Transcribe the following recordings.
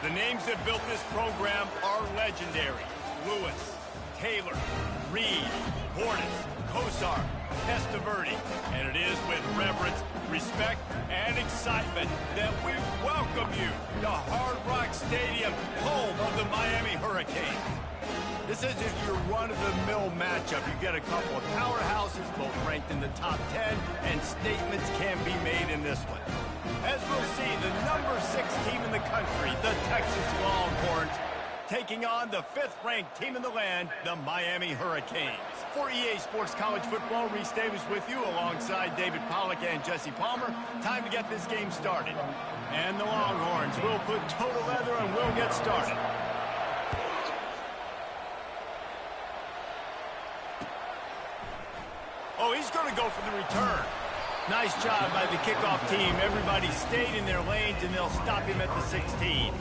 The names that built this program are legendary. Lewis, Taylor, Reed, Portis, Kosar, Testaverde. And it is with reverence, respect, and excitement that we welcome you to Hard Rock Stadium, home of the Miami Hurricanes. This isn't your run-of-the-mill matchup. You get a couple of powerhouses, both ranked in the top 10, and statements can be made in this one. As we'll see, the number 6 team in the country, the Texas Longhorns, taking on the 5th-ranked team in the land, the Miami Hurricanes. For EA Sports College Football, Reese Davis with you alongside David Pollack and Jesse Palmer. Time to get this game started. And the Longhorns will put total leather and we'll get started. Oh, he's going to go for the return. Nice job by the kickoff team. Everybody stayed in their lanes, and they'll stop him at the 16.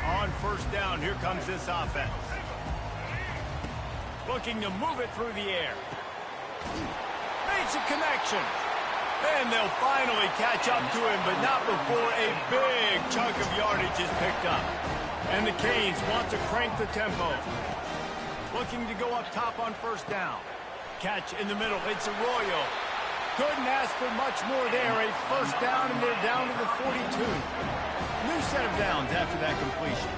On first down, here comes this offense. Looking to move it through the air. Makes a connection. And they'll finally catch up to him, but not before a big chunk of yardage is picked up. And the Canes want to crank the tempo. Looking to go up top on first down. Catch in the middle. It's Arroyo. Couldn't ask for much more there. A first down, and they're down to the 42. New set of downs after that completion.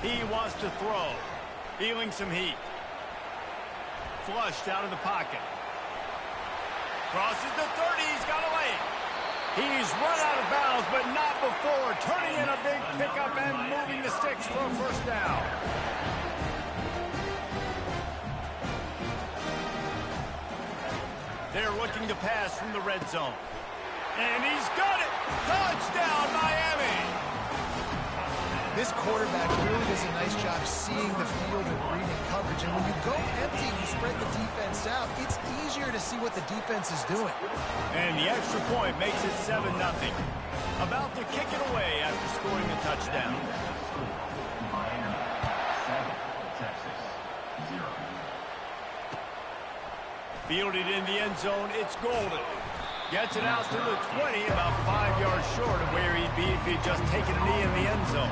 He wants to throw. Feeling some heat. Flushed out of the pocket. Crosses the 30. He's got a lane. He's run out of bounds, but not before turning in a big pickup and moving the sticks for a first down. They're looking to pass from the red zone. And he's got it. Touchdown, Miami. This quarterback really does a nice job seeing the field and reading coverage. And when you go empty and you spread the defense out, it's easier to see what the defense is doing. And the extra point makes it 7-0. About to kick it away after scoring a touchdown. Fielded in the end zone, it's Golden. Gets it out to the 20, about 5 yards short of where he'd be if he'd just taken a knee in the end zone.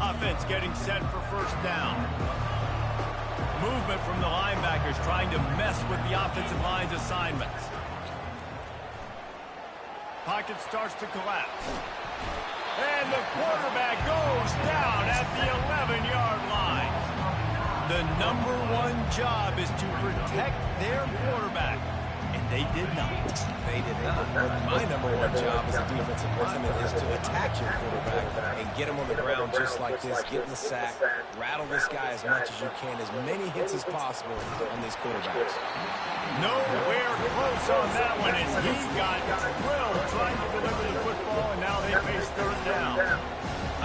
Offense getting set for first down. Movement from the linebackers trying to mess with the offensive line's assignments. Pocket starts to collapse. And the quarterback goes down at the 11-yard line. The #1 job is to protect their quarterback. And they did not. They did not. But my #1 job as a defensive lineman is to attack your quarterback and get him on the ground just like this, get in the sack, rattle this guy as much as you can, as many hits as possible on these quarterbacks. Nowhere close on that one as he got drilled trying to deliver the football, and now they face third down.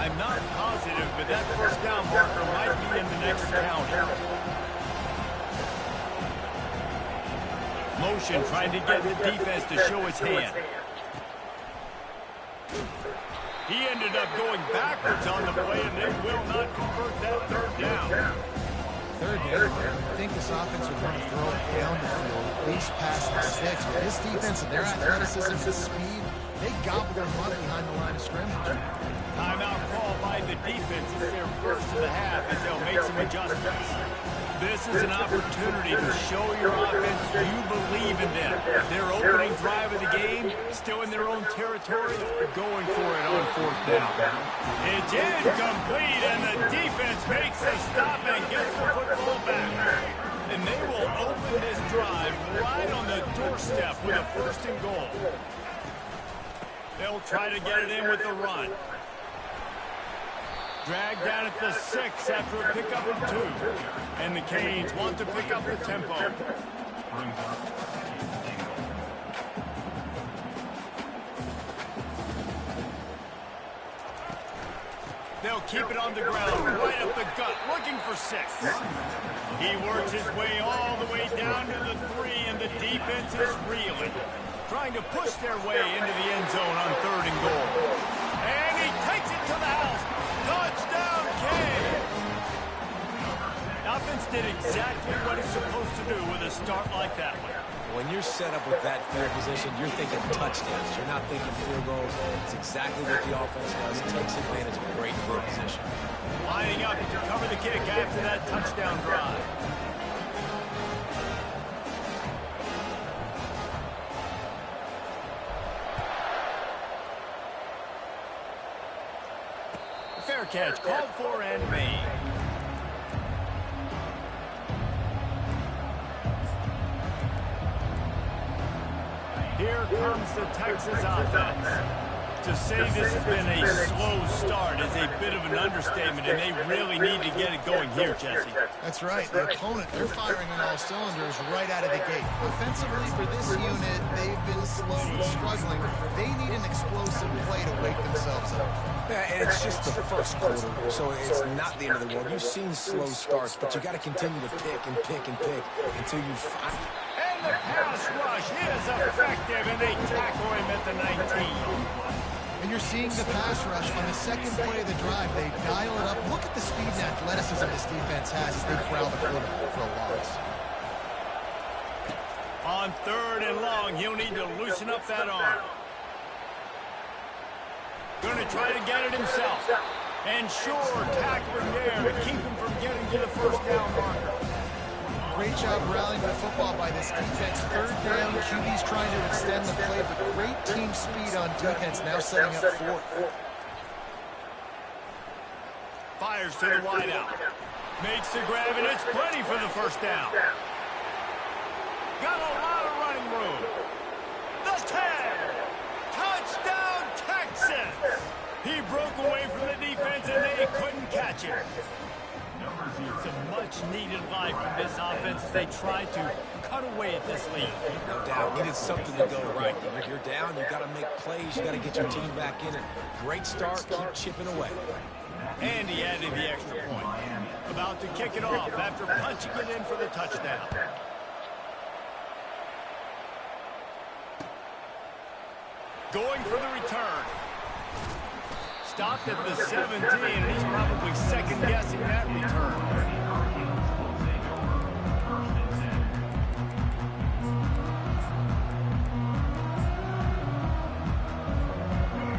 I'm not positive, but that first down marker might be in the next county. Motion trying to get the defense to show his hand. He ended up going backwards on the play, and they will not convert that third down. Third down, I think this offense would want to throw it down the field, at least past the sticks. But this defense and their athleticism and speed, they gobble them up behind the line of scrimmage. Timeout call by the defense. It's their first of the half as they'll make some adjustments. This is an opportunity to show your offense you believe in them. Their opening drive of the game, still in their own territory, going for it on fourth down. It's incomplete, and the defense makes a stop and gets the football back. And they will open this drive right on the doorstep with a first and goal. They'll try to get it in with the run. Dragged down at the 6 after a pickup of 2. And the Canes want to pick up the tempo. They'll keep it on the ground, right up the gut, looking for 6. He works his way all the way down to the 3, and the defense is reeling, trying to push their way into the end zone on 3rd and goal. And he takes it to the house. Touchdown, Kane! Offense did exactly what it's supposed to do with a start like that one. When you're set up with that field position, you're thinking touchdowns. You're not thinking field goals. It's exactly what the offense does. It takes advantage of a great field position. Lining up to cover the kick after that touchdown drive. Fair catch called for and made. Here comes the Texas offense. To say this has been a slow start is a bit of an understatement, and they really need to get it going here, Jesse. That's right. The opponent, they're firing on all cylinders right out of the gate. Offensively, for this unit, they've been slow and struggling. They need an explosive play to wake themselves up. Yeah, and it's just the first quarter, so it's not the end of the world. You've seen slow starts, but you got to continue to pick and pick and pick until you find. And the pass rush is effective, and they tackle him at the 19. And you're seeing the pass rush on the second play of the drive. They dial it up. Look at the speed and athleticism this defense has as they corral the quarterback for a loss. On 3rd and long, he'll need to loosen up that arm. Going to try to get it himself. And sure, tackling there to keep him from getting to the first down marker. Great job rallying the football by this defense. 3rd down, QB's trying to extend the play, but great team speed on defense, now setting up 4th. Fires to the wideout. Makes the grab, and it's plenty for the first down. Got a lot of running room. The 10. Touchdown, Texas. He broke away from the defense, and they couldn't catch him. It's a much-needed life from this offense as they try to cut away at this lead. No doubt. Needed something to go right. If you're down, you got to make plays. You got to get your team back in it. Great start. Keep chipping away. And he added the extra point. About to kick it off after punching it in for the touchdown. Going for the return. Stopped at the 17, and he's probably second-guessing that return.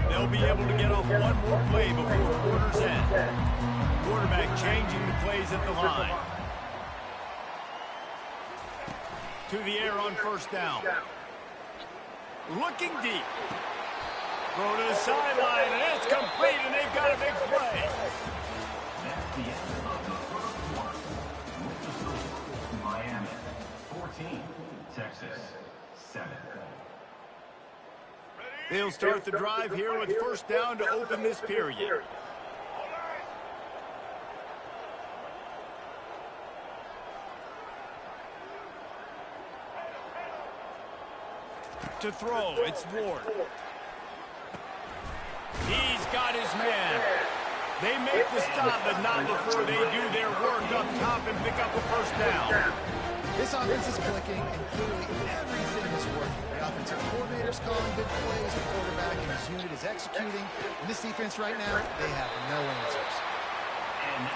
They'll be able to get off one more play before quarter's end. Quarterback changing the plays at the line. To the air on 1st down. Looking deep. Throw to the sideline, and it's complete, and they've got a big play. That's the end of the first quarter. With the score, Miami 14, Texas 7. They'll start the drive here with 1st down to open this period. To throw, it's Ward. He's got his man. They make the stop, but not before they do their work up top and pick up a 1st down. This offense is clicking, and clearly everything is working. The offensive coordinator's calling good plays, the quarterback and his unit is executing. And this defense right now, they have no answers.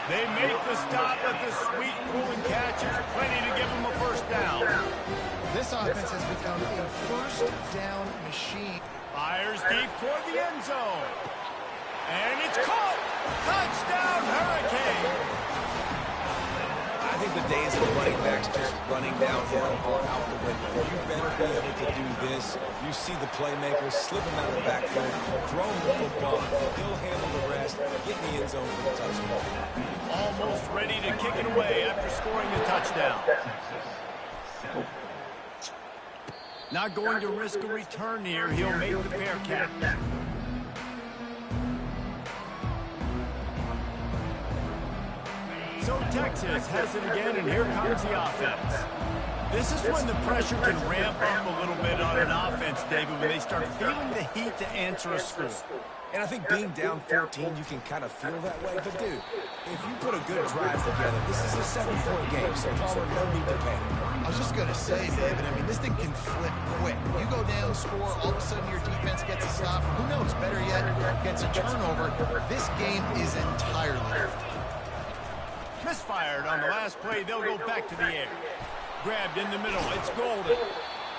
They make the stop, but the sweet pulling catch is plenty to give them a 1st down. This offense has become a 1st down machine. Fires deep toward the end zone. And it's caught. Touchdown, Hurricane. I think the days of running backs just running downhill are out the window. You better be able to do this. You see the playmakers slip him out of the backfield, throw him the football. He'll handle the rest, get in the end zone for the touchdown. Almost ready to kick it away after scoring the touchdown. Not going to risk a return here. He'll make the fair catch. So Texas has it again, and here comes the offense. This is when the pressure can ramp up a little bit on an offense, David, when they start feeling the heat to answer a score. And I think being down 14, you can kind of feel that way. But, dude, if you put a good drive together, this is a 7-point game, so Palmer, no need to panic. I was just going to say, David, I mean, this thing can flip quick. You go down, score, all of a sudden your defense gets a stop. Who knows? Better yet, gets a turnover. This game is entirely different. Misfired on the last play. They'll go back to the air. Grabbed in the middle. It's Golden.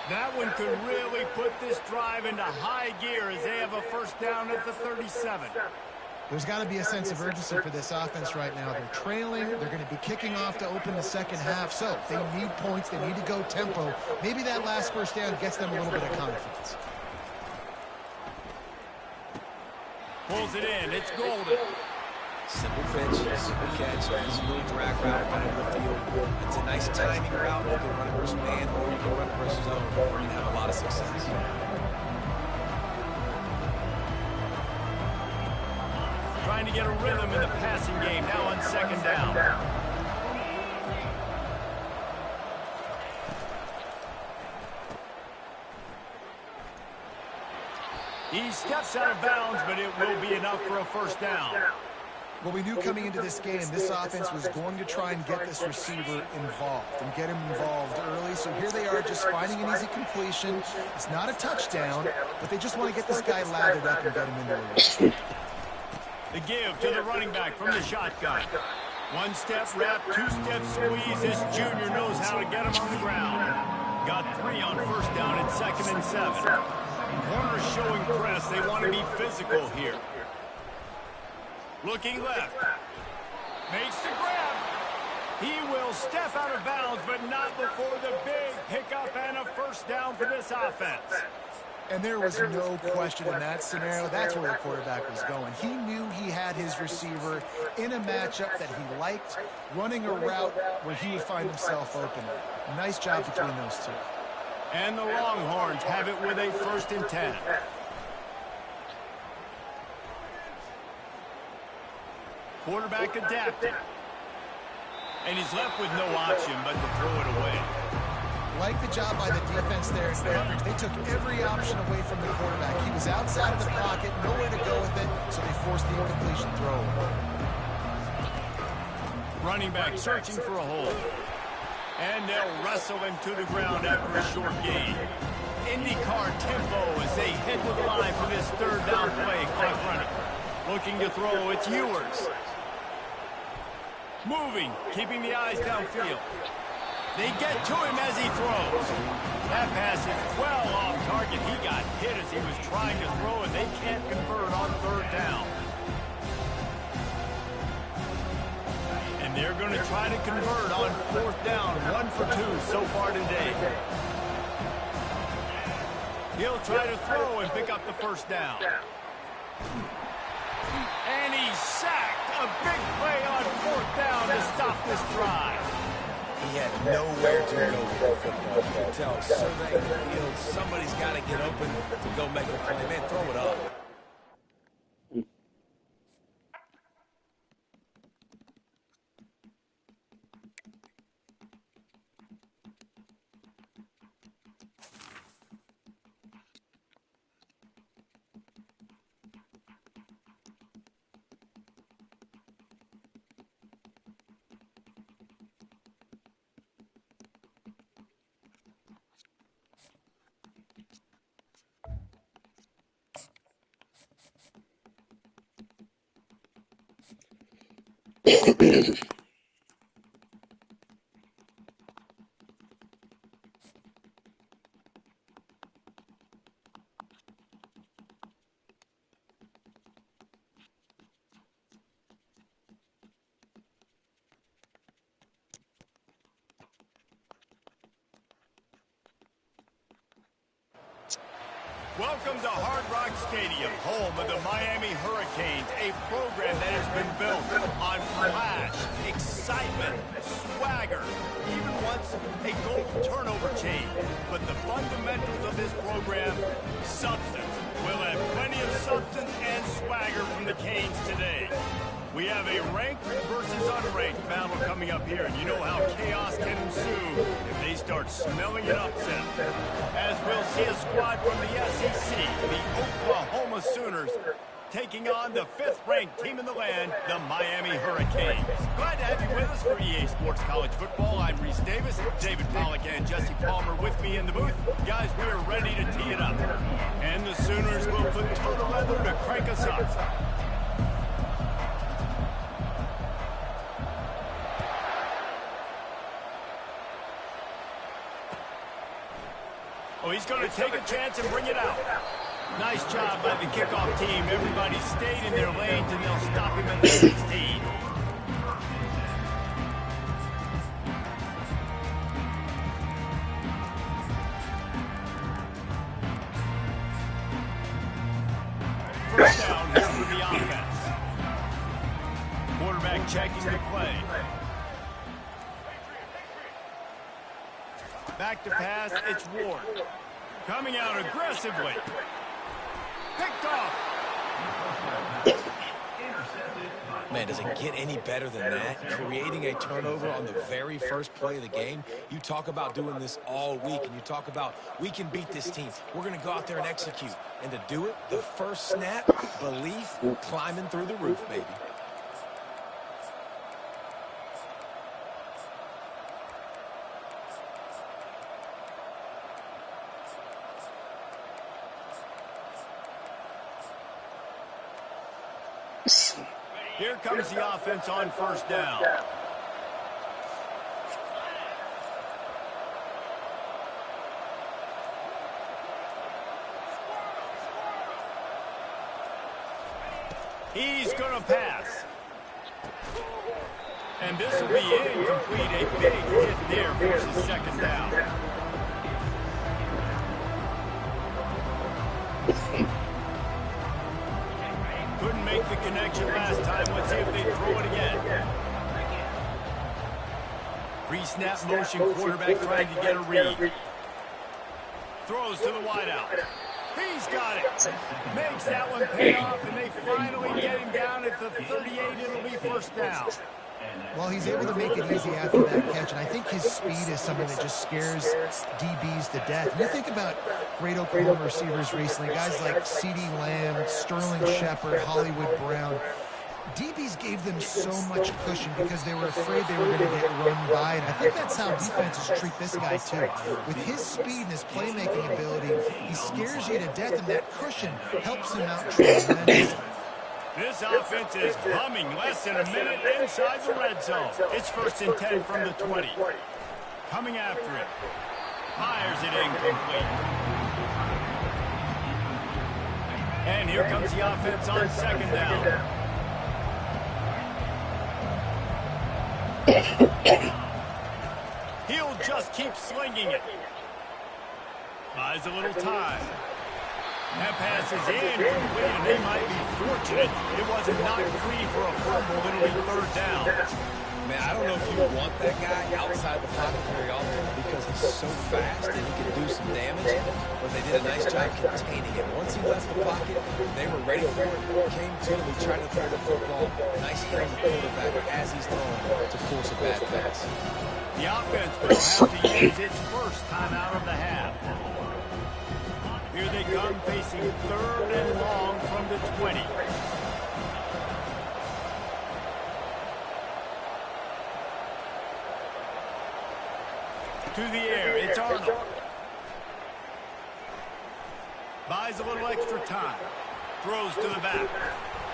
That one could really put this drive into high gear as they have a first down at the 37. There's got to be a sense of urgency for this offense right now. They're trailing. They're going to be kicking off to open the second half. So they need points. They need to go tempo. Maybe that last first down gets them a little bit of confidence. Pulls it in. It's Golden. Simple pitch, simple catch, easy little drag route right over the field. It's a nice timing route. You can run it versus man or you can run it versus zone and have a lot of success. Trying to get a rhythm in the passing game now on second down. He steps out of bounds, but it will be enough for a first down. Well, we knew coming into this game, this offense was going to try and get this receiver involved and get him involved early. So here they are just finding an easy completion. It's not a touchdown, but they just want to get this guy lathered up and get him into the race. The give to the running back from the shotgun. One step wrap, two-step squeeze. This junior knows how to get him on the ground. Got 3 on first down at 2nd and 7. Corners showing press. They want to be physical here. Looking left. Makes the grab. He will step out of bounds, but not before the big pickup and a first down for this offense. And there was no question in that scenario. That's where the quarterback was going. He knew he had his receiver in a matchup that he liked, running a route where he would find himself open. Nice job between those two. And the Longhorns have it with a 1st and 10. Quarterback adapting. And he's left with no option but to throw it away. Like the job by the defense there in coverage. They took every option away from the quarterback. He was outside of the pocket, nowhere to go with it, so they forced the incompletion throw. Running back searching for a hole. And they'll wrestle him to the ground after a short gain. IndyCar tempo as they head to the line for this 3rd down play. Clock running. Looking to throw, it's Ewers. Moving, keeping the eyes downfield. They get to him as he throws. That pass is well off target. He got hit as he was trying to throw, and they can't convert on 3rd down. And they're going to try to convert on 4th down. 1 for 2 so far today. He'll try to throw and pick up the first down. And he's sacked. A big play on 4th down to stop this drive. He had nowhere to go with the football. You can tell, surveying the field, somebody's got to get open to go make a play. Man, throw it up. Welcome to Hard Rock Stadium, home of the Miami Hurricanes, a program that has been built on flash, excitement, swagger, even once a goal turnover chain. But the fundamentals of this program, substance. We'll have plenty of substance and swagger from the Canes today. We have a ranked versus unranked battle coming up here, and you know how chaos can ensue if they start smelling an upset. As we'll see a squad from the SEC, the Oklahoma Sooners, taking on the 5th-ranked team in the land, the Miami Hurricanes. Glad to have you with us for EA Sports College Football. I'm Reese Davis, David Pollack and Jesse Palmer with me in the booth. Guys, we are ready to tee it up. And the Sooners will put total leather to crank us up. Oh, he's going to take a chance and bring it out. Nice job by the kickoff team. Everybody stayed in their lanes, and they'll stop him at the 16. First down here for the offense. Quarterback checking the play. Back to pass, it's Ward. Coming out aggressively. Picked off. Man, does it get any better than that? Creating a turnover on the very first play of the game. You talk about doing this all week, and you talk about, we can beat this team. We're going to go out there and execute. And to do it, the first snap, belief, climbing through the roof, baby. Here comes the offense on first down. He's going to pass. And this will be incomplete. A big hit there versus second down. Couldn't make the connection last time. Let's see if they throw it again. Pre-snap motion, quarterback trying to get a read. Throws to the wideout. He's got it. Makes that one pay off, and they finally get him down at the 38. It'll be first down. Well, he's able to make it easy after that catch, and I think his speed is something that just scares DBs to death. And you think about great Oklahoma receivers recently, guys like CeeDee Lamb, Sterling Shepard, Hollywood Brown. DBs gave them so much cushion because they were afraid they were going to get run by, and I think that's how defenses treat this guy too. With his speed and his playmaking ability, he scares you to death, and that cushion helps him out tremendously. This offense is humming. Less than a minute inside the red zone. It's 1st and 10 from the 20. Coming after it. Fires it incomplete. And here comes the offense on second down. He'll just keep slinging it. Buys a little time. That pass is incomplete, and they might be fortunate it wasn't knocked free for a fumble. It'll be third down. Man, I don't know if you want that guy outside the pocket very often because he's so fast and he can do some damage, but they did a nice job containing it. Once he left the pocket, they were ready for it. Came to him, he tried to throw the football. Nice hit on the quarterback as he's throwing to force a bad pass. The offense will have to use its first timeout of the half. Here they come, facing 3rd and long from the 20. To the air, it's Arnold. Buys a little extra time. Throws to the back.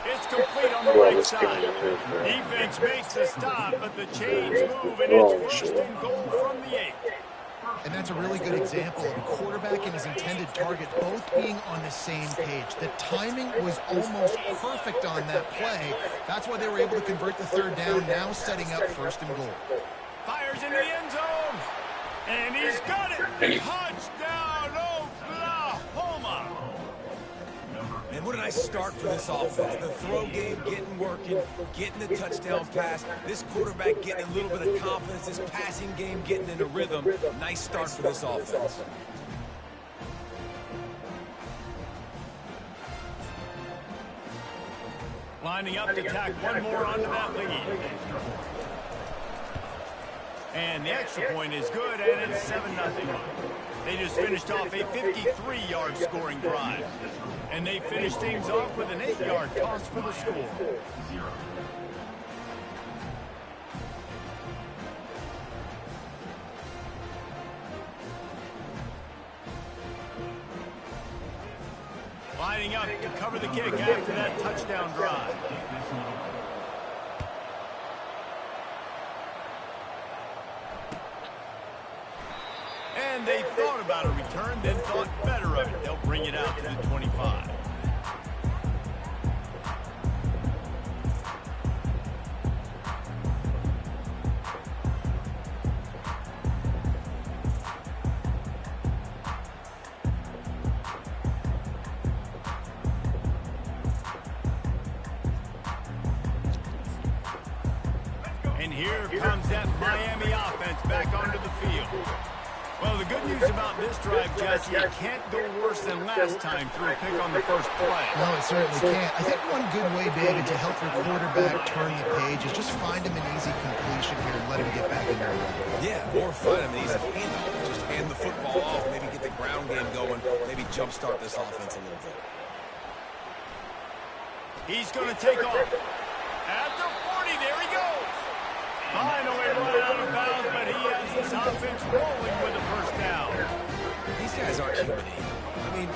It's complete on the right side. Defense makes the stop, but the chains move, and it's 1st and goal from the 8. And that's a really good example of a quarterback and his intended target both being on the same page. The timing was almost perfect on that play. That's why they were able to convert the 3rd down, now setting up 1st and goal. Fires in the end zone, and he's got it. Touchdown, Oklahoma. And what a nice start for this offense. The throw game getting working, getting the touchdown pass. This quarterback getting a little bit of confidence. This passing game getting into rhythm. Nice start for this offense. Lining up to tack one more onto that lead. And the extra point is good, and it's 7-0. They just finished off a 53-yard scoring drive. And they finished things off with an 8-yard toss for the score. Lining up to cover the kick after that touchdown drive. And they thought about a return, then thought better of it. They'll bring it out to the 25. And here comes that Miami offense back onto the field. Well, the good news about this drive, Jesse, it can't go worse than last time through a pick on the first play. No, it certainly can't. I think one good way, David, to help your quarterback turn the page is just find him an easy completion here and let him get back in there. Yeah, or find him an easy handoff. Just hand the football off, maybe get the ground game going, maybe jumpstart this offense a little bit. He's going to take off. At the 40, there he goes. Finally run out of bounds, but he has this offense rolling with a first down. These guys aren't human. I mean,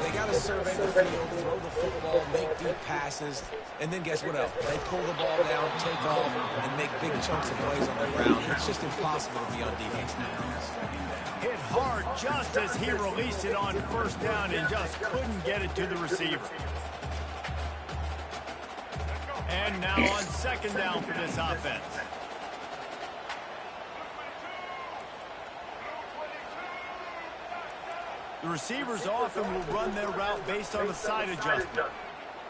they got to survey the field, throw the football, make deep passes, and then guess what else? They pull the ball down, take off, and make big chunks of plays on the ground. It's just impossible to be on defense nowadays. Hit hard just as he released it on first down and just couldn't get it to the receiver. And now on second down for this offense. The receivers often will run their route based on the side adjustment.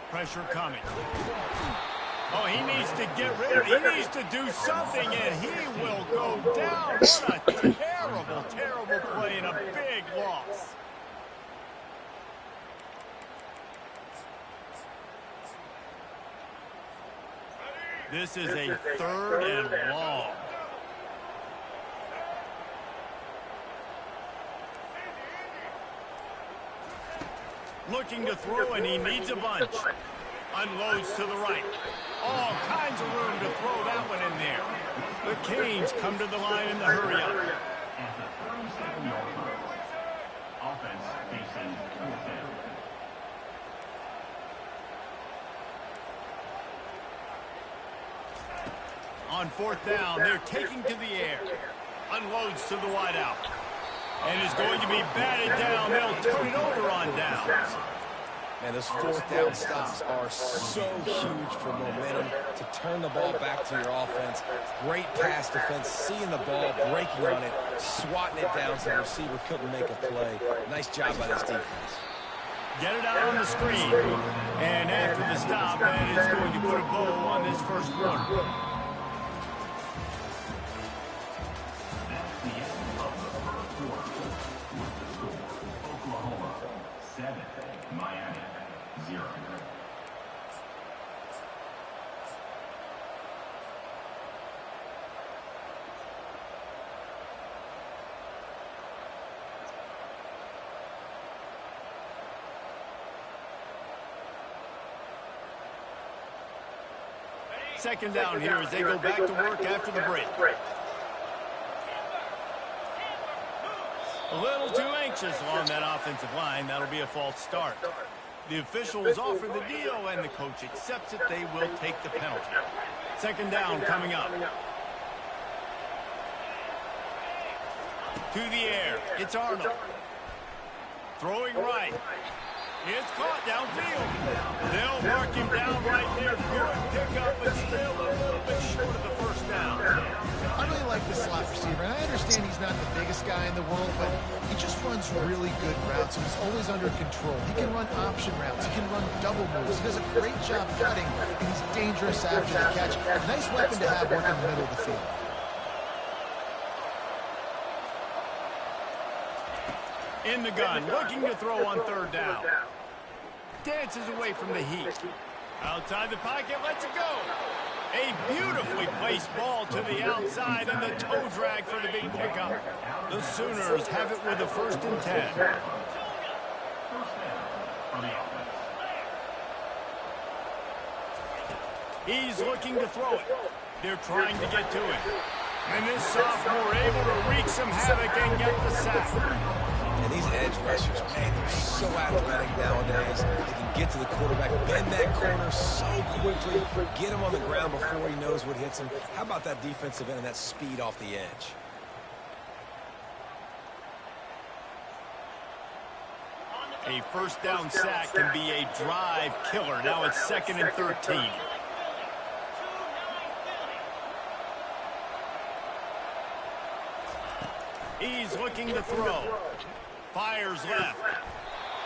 Pressure coming. Oh, he needs to get rid of it. He needs to do something, and he will go down. What a terrible, terrible play and a big loss. This is a 3rd and long. Looking to throw, and he needs a bunch. Unloads to the right. All kinds of room to throw that one in there. The Canes come to the line in the hurry up. At the 37-yard line. Offense facing 4th down. On 4th down, they're taking to the air. Unloads to the wideout. And is going to be batted down. They'll turn it over on downs. Man, those 4th down stops are so huge for momentum to turn the ball back to your offense. Great pass defense, seeing the ball, breaking on it, swatting it down so the receiver couldn't make a play. Nice job by this defense. Get it out on the screen. And after the stop, that is going to put a bow on this first quarter. Miami, 0. Second down here as they go back to work after the break. A little too anxious along that offensive line. That'll be a false start. The officials offer the deal, and the coach accepts it. They will take the penalty. Second down coming up. To the air. It's Arnold. Throwing right. It's caught downfield. They'll mark him down right there. Good pickup, but still a little bit short of the first down. I really like the slot receiver, and I understand he's not the biggest guy in the world, but he just runs really good routes, and he's always under control. He can run option routes. He can run double moves. He does a great job cutting, and he's dangerous after the catch. Nice weapon to have working the middle of the field. In the gun, looking to throw on third down. Dances away from the heat. Outside the pocket, lets it go. A beautifully placed ball to the outside and the toe drag for the big pickup. The Sooners have it with a 1st and 10. He's looking to throw it. They're trying to get to it. And this sophomore able to wreak some havoc and get the sack. And these edge rushers, man, they're so athletic nowadays. They can get to the quarterback, bend that corner so quickly, get him on the ground before he knows what hits him. How about that defensive end and that speed off the edge? A 1st down sack can be a drive killer. Now it's 2nd and 13. He's looking to throw. Fires left.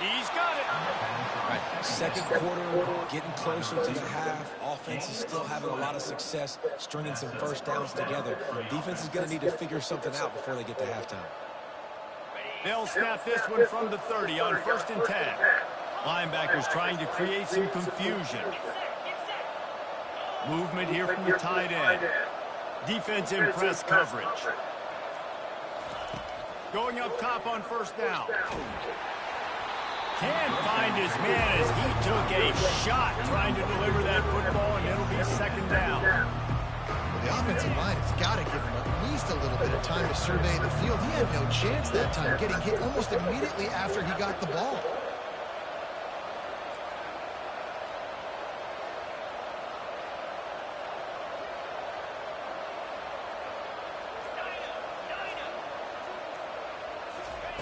He's got it. Right. 2nd quarter, getting closer to the half. Offense is still having a lot of success stringing some 1st downs together. Defense is going to need to figure something out before they get to halftime. They'll snap this one from the 30 on 1st and 10. Linebackers trying to create some confusion. Movement here from the tight end. Defense in press coverage. Going up top on 1st down. Can't find his man as he took a shot trying to deliver that football, and it'll be 2nd down. Well, the offensive line has got to give him at least a little bit of time to survey the field. He had no chance that time, getting hit almost immediately after he got the ball.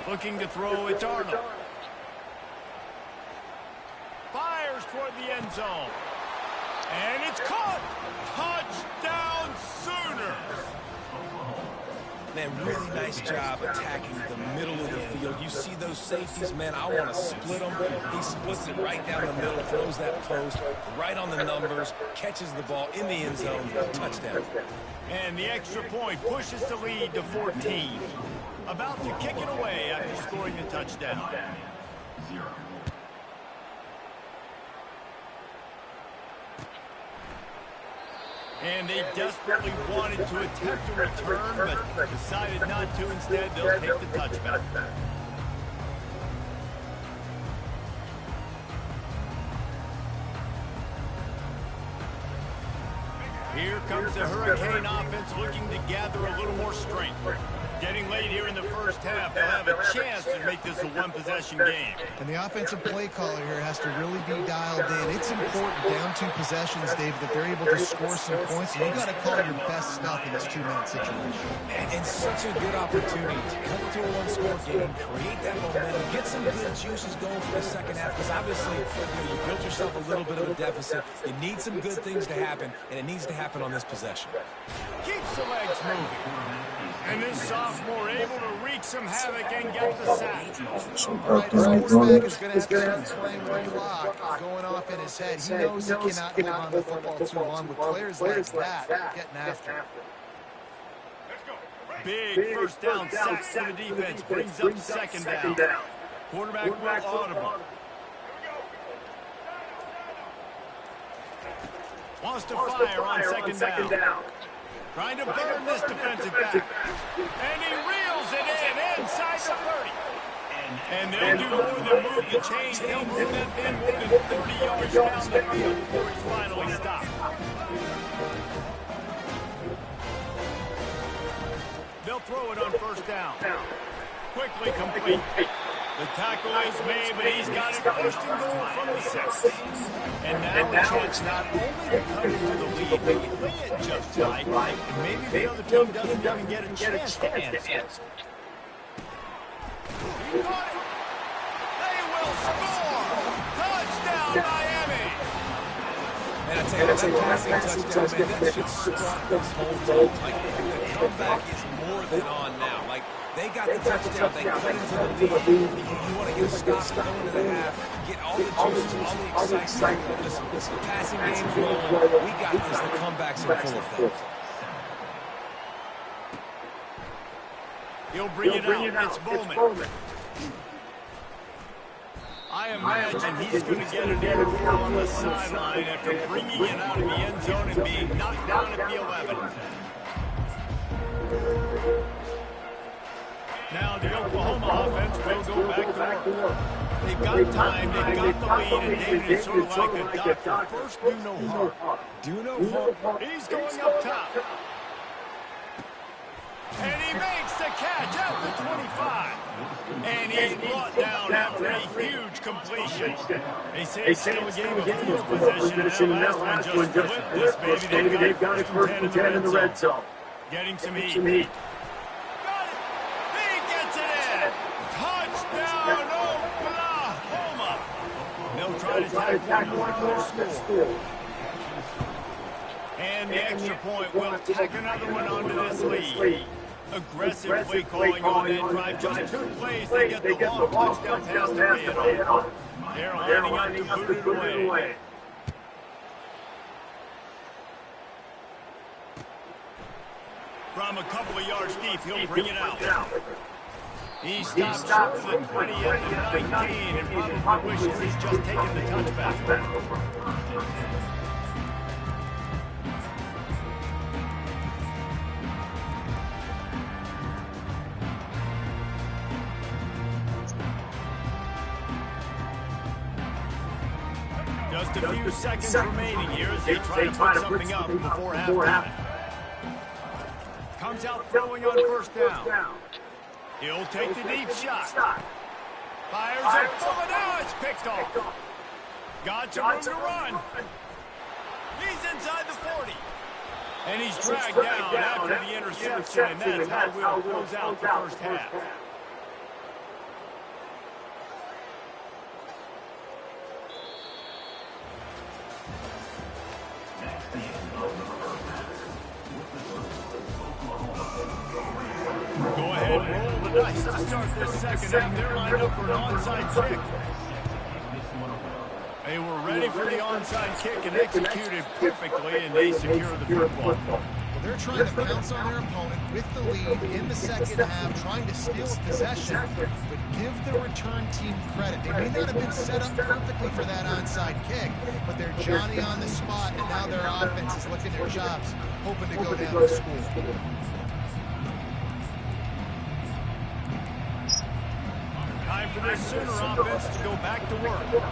Looking to throw, it's Arnold. Fires toward the end zone. And it's caught. Touchdown Sooners. Man, really nice job attacking the middle of the field. You see those safeties, man, I want to split them. He splits it right down the middle, throws that post right on the numbers, catches the ball in the end zone, touchdown. And the extra point pushes the lead to 14. About to kick it away after scoring the touchdown. And they desperately wanted to attempt a return, but decided not to. Instead, they'll take the touchback. Here comes the Hurricane offense looking to gather a little more strength. Getting late here in the 1st half, they'll have a chance to make this a one-possession game. And the offensive play caller here has to really be dialed in. It's important down 2 possessions, Dave, that they're able to score some points. You got to call your best stuff in this 2-minute situation. And such a good opportunity to come into a 1-score game, create that momentum, get some good juices going for the 2nd half, because obviously you built yourself a little bit of a deficit. You need some good things to happen, and it needs to happen on this possession. Keeps the legs moving. And this sophomore able to wreak some havoc and get the sack. Right, his quarterback is going to have to start playing the clock going off in his head. He knows he cannot hold on to the football too long with players like that getting after him. Big 1st down sack for the defense. Brings up 2nd down. Quarterback will audible. Wants to fire on 2nd down. Trying to burn this defensive back. And he reels it in inside the 30. And they'll do more than move the chains. They'll move that in more than 30 yards down the field before he's finally stopped. They'll throw it on 1st down. Quickly complete. The tackle is made, but he's got it 1st and goal from the 6. And now a chance not only to come into the lead, but you play it just right, and maybe the other team doesn't even get a chance to answer. He got it. They will score. Touchdown, Miami. Man, I tell you, that passing touchdown, man, that should start this whole team. Like, the comeback is more than on now. Like, they got the touchdown. They cut into the lead. You want to get a stop, go into the half, get all the juices, all the excitement. Listen, passing game's rolling. We got this. The comeback's in full effect. He'll bring it out. It's Bowman. I imagine he's going to get an earful on the sideline after bringing it out of the end zone and being knocked down at the 11. Now the Oklahoma offense will go back to work. They've got time, they've got the lead, and David is sort of like a doctor. First, do no harm. Do no harm. He's going up top. And he makes the catch at the 25. And he's brought down after a huge completion. They say it's still a game of field possession, and that last one just flipped this, baby. They've got it first and 10 in the red zone. Getting some heat. Got it. He gets it in. Touchdown, Oklahoma. They'll try to tack one more score. And the extra point will tack another one onto this lead. Aggressive play calling on that drive. Just 2 plays, they get the long touchdown pass to pay it off. They're lining up to boot it away. From a couple of yards deep, he'll bring it out. He stopped short of the 20 at the 19 and probably wishes he's just taken the touchback. Just a few seconds remaining here as they try to put something up before halftime. Comes out throwing on first down. He'll take the deep shot. Fires it full, and now it's picked off. Got some room to run. He's inside the 40. And he's dragged down after the interception, and that's how we'll close out the first half. Go ahead and roll the dice to start this second half. They're lined up for an onside kick. They were ready for the onside kick and executed perfectly, and they secure the football. Well, they're trying to pounce on their opponent with the lead in the second half, trying to steal possession, but give the return team credit. They may not have been set up perfectly for that onside kick, but they're Johnny on the spot, and now their offense is licking their chops, hoping to go down to school. Time for this Sooner offense to go back to work.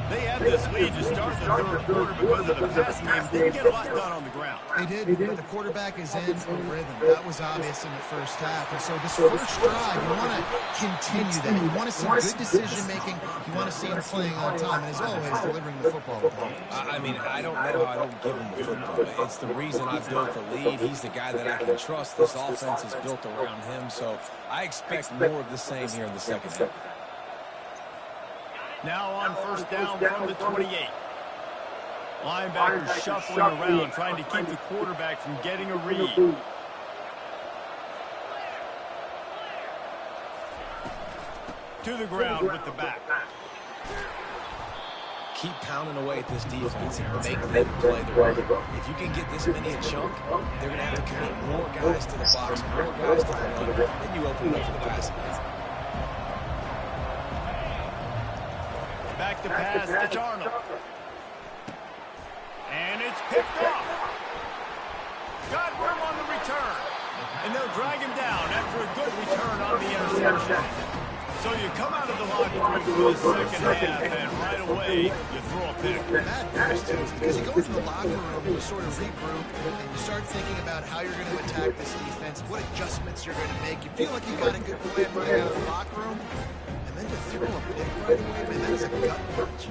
They had this lead to start the third quarter because of the passing game. Didn't get a lot done on the ground. They did, but the quarterback is in a rhythm. That was obvious in the first half. And so this first drive, you want to continue that. You want to see good decision-making. You want to see him playing on time. And as always, delivering the football. I mean, I don't know how I don't give him the football. It's the reason I built the lead. He's the guy that I can trust. This offense is built around him. So I expect more of the same here in the second half. Now on first down from the 28. Linebackers shuffling around, trying to keep the quarterback from getting a read. To the ground with the back. Keep pounding away at this defense and make them play the run. If you can get this many a chunk, they're going to have to commit more guys to the box, more guys to the run, then you open it up for the passing game. Back to pass to Darnold. And it's picked off. Got room on the return. And they'll drag him down after a good return on the interception. So you come out of the locker room for the second half, and right away, you throw a pick. That matters too, because you go into the locker room, you sort of regroup, and you start thinking about how you're going to attack this defense, what adjustments you're going to make. You feel like you got a good plan running out of the locker room. And then to throw a pick right away, man, that is a gut punch.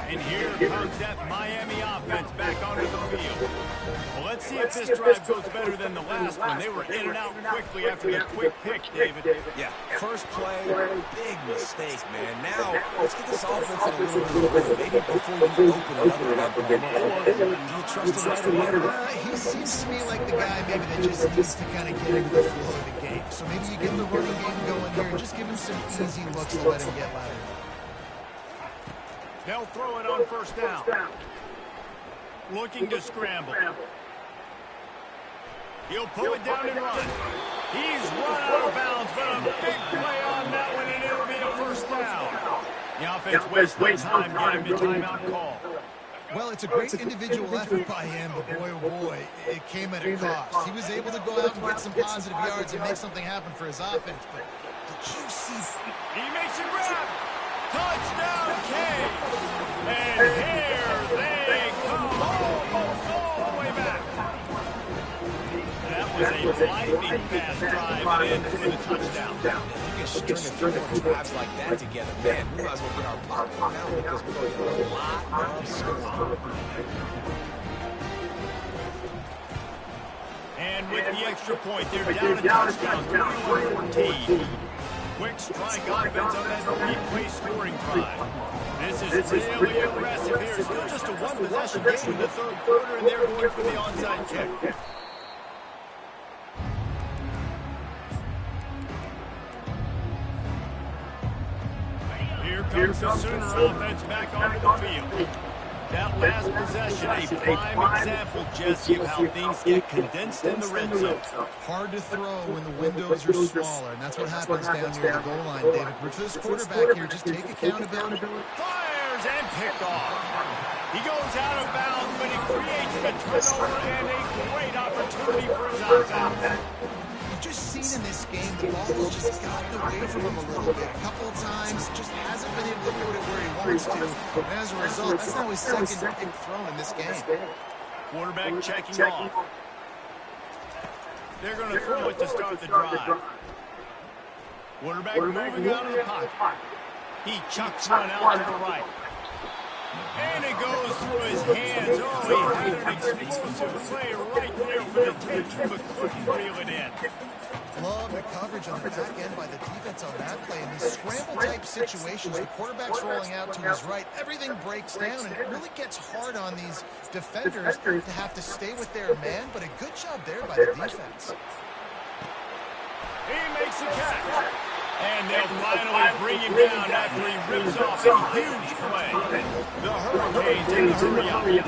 And here comes that Miami offense back onto the field. Well, let's see if this drive goes better than the last one. They were in and out quickly after the quick pick, David. Yeah, first play, big mistake, man. Now, let's get this offense in a little bit of rhythm. Maybe before you open another one, or do you trust him right away? He seems to me like the guy maybe that just needs to kind of get into the flow of the game. So maybe you get the running game going here and just give him some easy looks to let him get louder. They'll throw it on first down. Looking to scramble. He'll pull it down and run. He's run out of bounds, but a big play on that one, and it'll be a first down. The offense wastes no time getting the timeout call. Well, it's a great individual effort by him, but boy, oh boy, it came at a cost. He was able to go out and get some positive yards and make something happen for his offense, but did you see? He makes a grab. Touchdown, K. And here they come. Almost all the way back. That was a lightning fast drive and ends with a touchdown. You can string a few more drives like that together, man. We might as well get our popcorn now because we're going to get a lot of scoring. And with the extra point, they're down a touchdown, 21-14. Quick strike offense on that replay scoring drive. This is really aggressive here. Still just a one-possession game in the third quarter, and they're going for the onside kick. Here comes the Sooner offense back onto the field. That last possession, a prime example, Jesse, of how things get condensed in the red zone. Hard to throw when the windows are smaller, and that's what happens down near the goal line, David. But for this quarterback here, just take accountability. Fires and picked off. He goes out of bounds, but he creates the turnover and a great opportunity for his offense. You've just seen in this game, the ball has just gotten away from him a little bit. A couple of times, just hasn't been able to put it where he wants to. And as a result, that's now his second big throw in this game. Quarterback checking off. They're going to throw it to start the drive. Quarterback moving out of the pocket. He chucks one out to the right. And it goes through his hands. Oh, he had an explosive play right there for the taking, but couldn't reel it in. Love the coverage on the back end by the defense on that play. In these scramble-type situations, the quarterback's rolling out to his right. Everything breaks down, and it really gets hard on these defenders to have to stay with their man, but a good job there by the defense. He makes the catch. And they'll finally bring him down after he rips off a huge play. The Hurricanes in the hurry-up.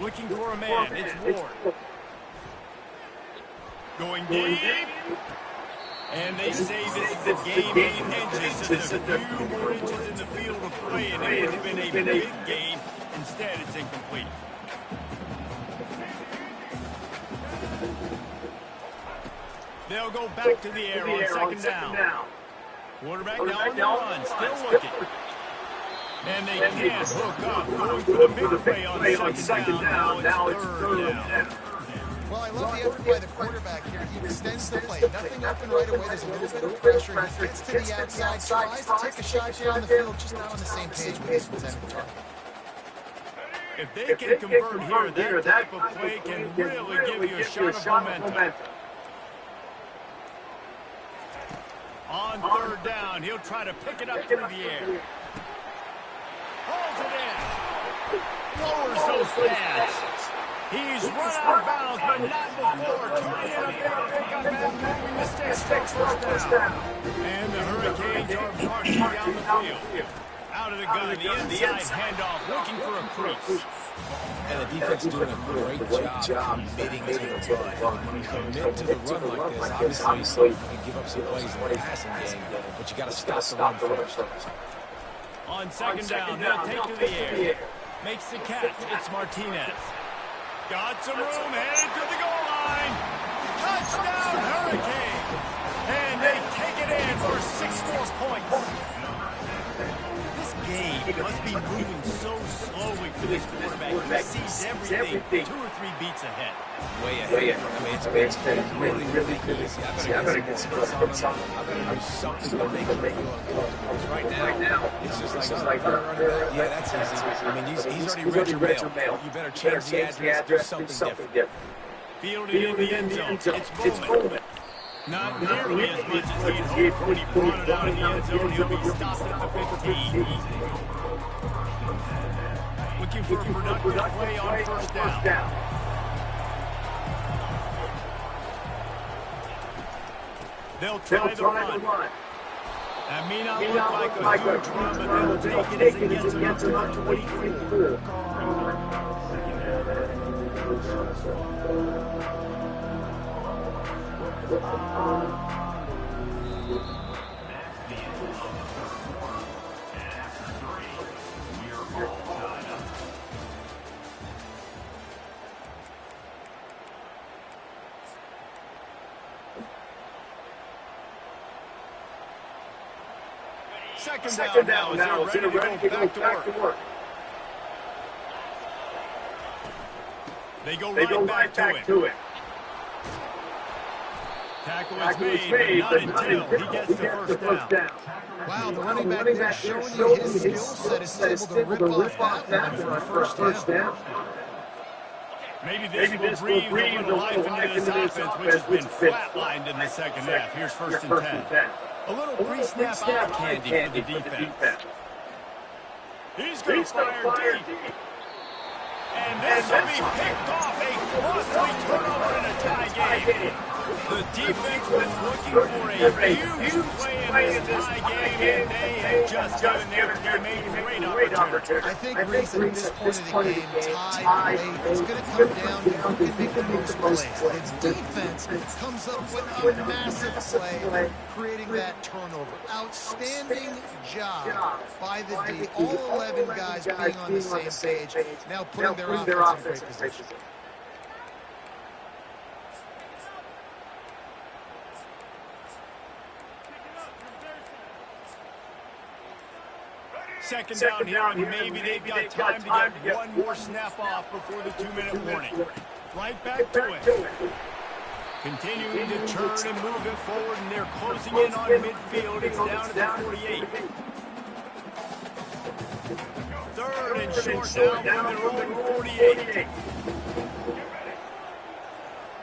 Looking for a man, it's Ward. Going deep. And they say this is a game 8 inches. Just a few more inches in the field of play, and it would have been a big gain. Instead, it's incomplete. They'll go back to the air on second down. Quarterback now on the run, still looking. And they can't hook up, going for the big play on second down. Now it's third down. Well, I love the effort by the quarterback here. He extends the play. Nothing open right away. There's a little bit of pressure. He gets to the outside, tries to take a shot down the field, just not on the same page with his intended target. If they can convert here, that type of play can really give you a shot of momentum. On third down, he'll try to pick it up through the air. Holds it in. Lowers those pads. He's run out of bounds, but not before. Turning in a big pickup after making the sticks first down. And the Hurricanes are marching down the field. Out of the gun, the inside handoff, looking for a crease. And the defense doing a great job committing to the run. When you commit to the run like this, obviously you can give up some plays in the passing game, but you got to stop the run first. On second down, they'll take to the air. Makes the catch. It's Martinez. Got some room, headed to the goal line. Touchdown, Hurricanes. And they take it in for 6 more points. This game must be moving so slowly for this quarterback. He sees everything 2 or 3 beats ahead. Way ahead. I mean, it's been really easy. I better get some space on him. I better do something to make him feel uncomfortable. Right now, it's just like, yeah, that's easy. I mean, he's already read your mail. You better change the address, do something different. Fielded in the end zone. It's Bowman. Not nearly as much as he'd hoped when he brought it out in the end zone. He'll be stopped at the 15. Looking for a productive play on first down. They'll try the run. That may not look like a huge run, but they'll take it as it gets them up to about 24. the end of the third quarter. And after 3, we're all tied up. Second down now. They're ready to go back to work. They go right back to it. Tackle is made, but not until he gets the first down. Wow, the running back there showing you his skill set is able to rip off that one for first down. Maybe this will breathe a little life into this offense, which has been flatlined in the second half. Here's 1st and 10. A little pre-snap eye candy for the defense. He's going to fire deep. And this will be picked off. A costly turnover in a tie game. The defense was looking for a huge play in this tie game, and they have just given their teammate a great opportunity. I think, Reese, at this point of the game, tied late, it's going to come down to who can make the most plays. The defense comes up with a massive play, creating that turnover. Outstanding job by the D. All 11 guys being on the same page, now putting their offense in great position. Second down here, and maybe they've got time to get one more snap off before the 2-minute warning. Right back to it. Continuing to turn and move it forward, and they're closing in on midfield. It's down to the 48. Third and short down from their own 48.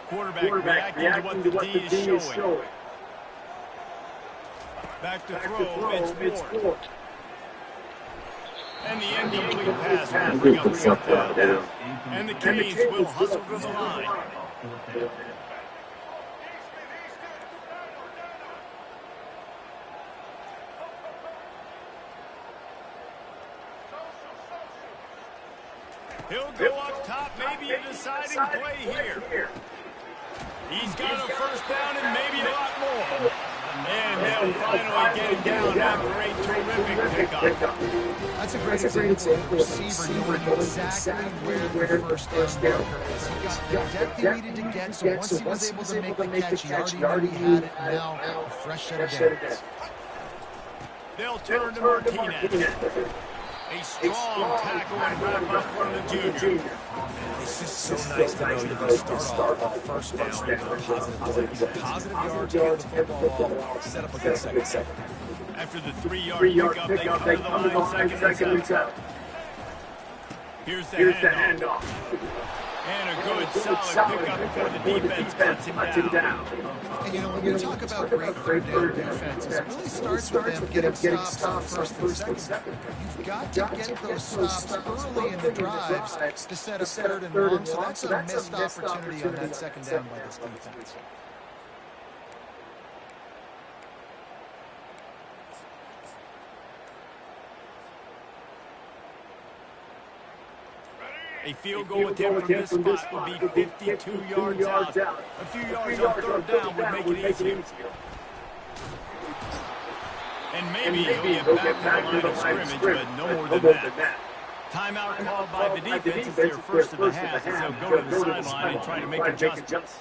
Quarterback reacting to what the D is showing. Back to throw, it's Ward. And the incomplete pass will bring up fourth down. And the Canes will hustle to the line. He'll go up top, maybe a deciding play here. He's got a first down and maybe a lot more. And they'll finally get him down after a terrific pickup. That's a great example of a receiver knowing exactly where the first down marker is. He got the depth he needed to get, so once he was able to make the catch, he already knew he had it. Now, a fresh set of downs. They'll turn to Martinez. A strong tackle and wrap up from the junior. It's just so nice to know you're going to start off first down with a positive yards, get the football off, set up a good second. After the 3-yard pickup, they come to the line, second and 7. Here's the handoff. And a good, solid pickup before the defense cuts him down. And you know, when you talk about great third down defenses, it really starts with them getting stops on first and second. You've got to get those stops early in the drives to set up third and long, so that's a missed opportunity on that second down by this defense. A field goal attempt from this spot would be 52 yards out. A few yards on third down would make it easier. And maybe he'll get back to the line of scrimmage, but no more than that. Timeout called by the defense is their first of the half, as they'll go to the sideline and try to make adjustments.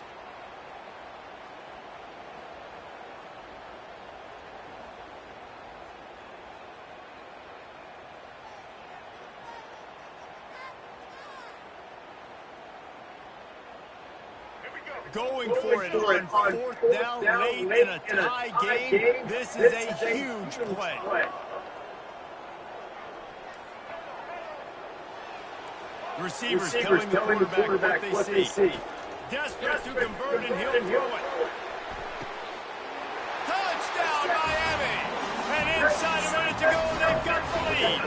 Going for it on fourth down late in a tie game. This is a huge play. Receivers telling the quarterback what they see. Desperate to convert, and he'll throw it. Touchdown, Miami! And inside a minute to go, they've got the lead.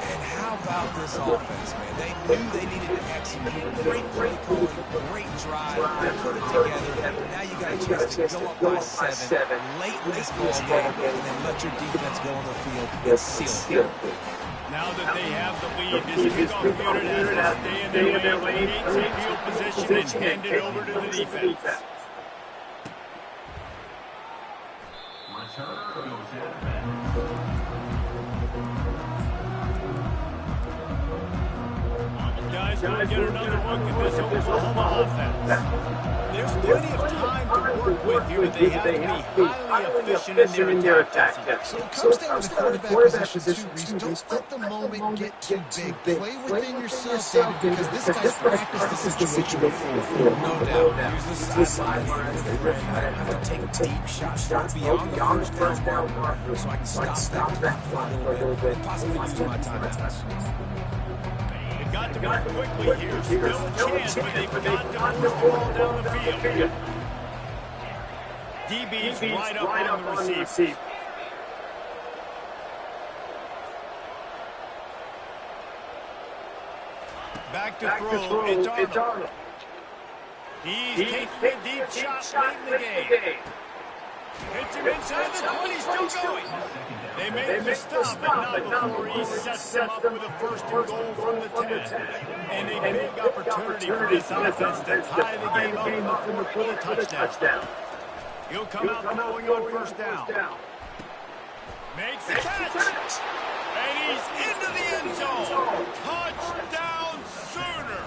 And how about this offense, man? They knew they needed to execute. Great play calling, great drive. They put it together. Now you got a chance to go up by 7 late in this ball game, and then let your defense go on the field and seal it. Now that they have the lead, this kickoff unit has to stay in their lane, create some field position, and hand it over to the defense. Guys, we'll get another look at this Oklahoma offense. There's plenty of time to work with here, but they have to be highly efficient in their attack. So it comes down to quarterback position too, Reese. Don't let the moment get too big. Play within yourself, David, because this guy's practiced the situation before. No doubt. Use the sideline as a friend. I don't have to take deep shots beyond the first down marker, so I can stop that for a little bit and possibly use my timeouts. Got to move quickly here. Still a chance, but they've got to push the ball down the field. DB's right up on the receiver. Back to throw. It's Arnold. He's taking a deep shot late in the game. Hits him inside the 20, still going. They made the stop, but not before he sets them up with a first and goal from the 10. And a big opportunity for this offense to tie the game up with a touchdown. He'll come out throwing on first down. Makes the catch. And he's into the end zone. Touchdown Sooner.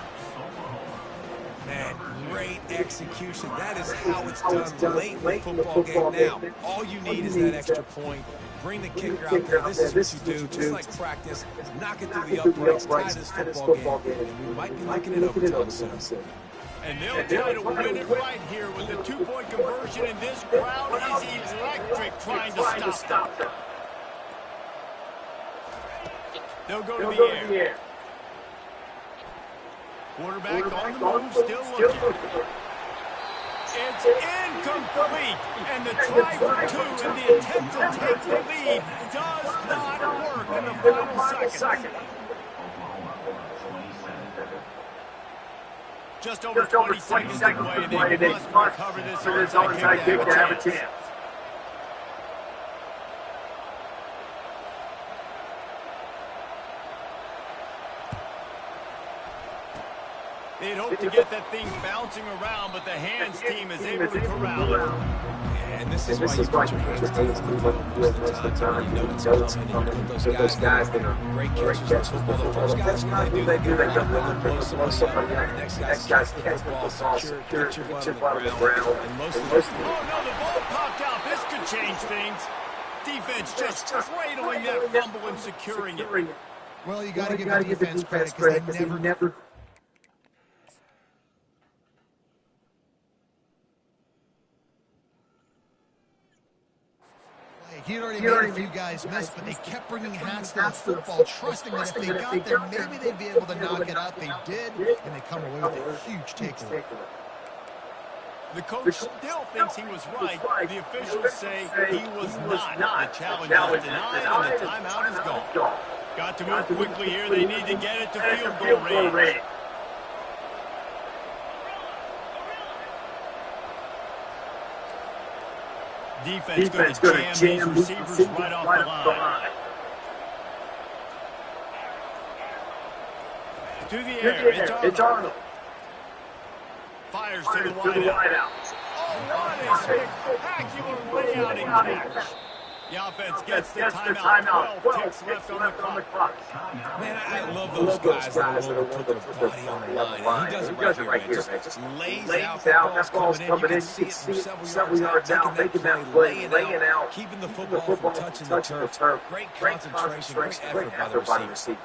Man, great execution. That is how it's done late in the football game. Now, all you need is that extra point. Bring the kicker out there. This is what you do, just like practice. Knock it through the uprights, tie this football game, and we might be looking at overtime soon. And they'll try to win it right here with a two-point conversion, and this crowd is electric trying to stop them. They'll go to the air. Quarterback on the move, still looking. It's incomplete, and the try for two and the attempt to take the lead does not work in the final second. Just over 20 seconds to play, they must recover this onside kick to have a chance. They'd hope to get that thing bouncing around, but the hands team is able to corral it. And this is why you put your hands to the football most of the time. You know it's coming, and you put those guys that are great catchers in football. The first guys, what they do, they jump in and blow somebody up. The next guys catch the ball, secure, get your butt on the ground. And most of the... Oh, no, the ball popped out. This could change things. Defense just cradling that fumble and securing it. Well, you got to give the defense credit because they never... He had already made a few guys miss, but they kept bringing hats to the football, trusting that if they got there, maybe they'd be able to knock it out. They did, and they come away with a huge takeaway. The coach still thinks he was right. The officials say he was not. The challenge is denied, and the timeout is gone. Got to move quickly here. They need to get it to field goal range. Defense going to jam these receivers right off the line. To the air, it's Arnold. Fires to the wideout. Oh, what a spectacular layout and catch. The offense gets the timeout. 12 ticks left on the clock. Man, I love those guys that are willing to put their body on the line. He does it right here, man. Just lays out, that ball's coming in. You can see it from several yards out, making that play, laying out, keeping the football from touching the turf. Great concentration, great effort by the receiver.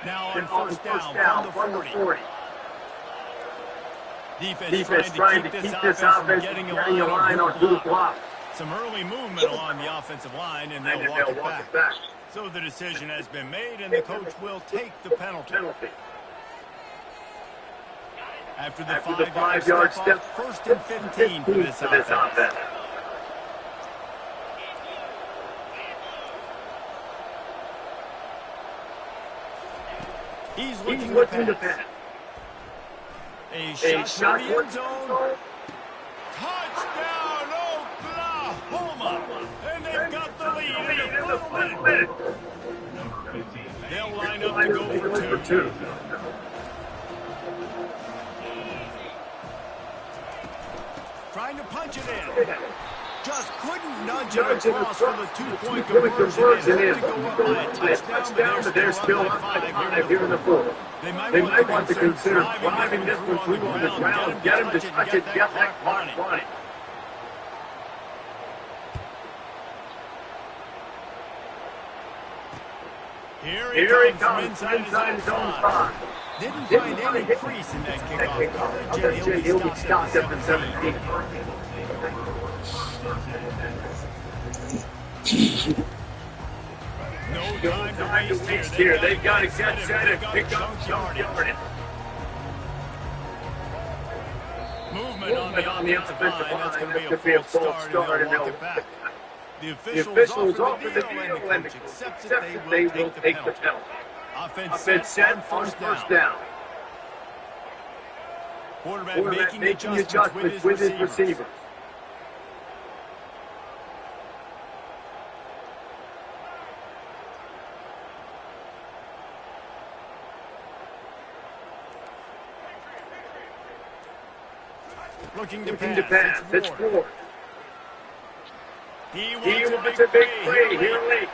Now on first down from the 40. Defense trying to keep this offense from getting a line on who to block. Some early movement along the offensive line, and they'll walk it back. So the decision has been made, and the coach will take the penalty. After the 5-yard step, first and 15 for this offense. He's looking to pass. A shot to the end zone. Touchdown, Oklahoma! And they've got the lead in the final minute. They'll line up to go for two. Trying to punch it in. Just couldn't nudge it across for the two-point conversion. It hoped to go up by a touchdown, but they're still up by 5 here in the fourth. They might want to consider driving this one through on the ground, get him to touch it, get that clock running. Here he comes from inside his own 5. Didn't find any crease in that kickoff coverage, and he'll be stopped up at 17. No time to waste here. They've got to get set and pick up some yardage. Movement on the offensive line. That's going to be a false start, and they'll walk it back. The officials offer the deal, and the coach accepts that they will take the penalty. Offense set on first down. Quarterback making adjustments with his receivers. Looking to pass. It's Ward. He wants a big play here late.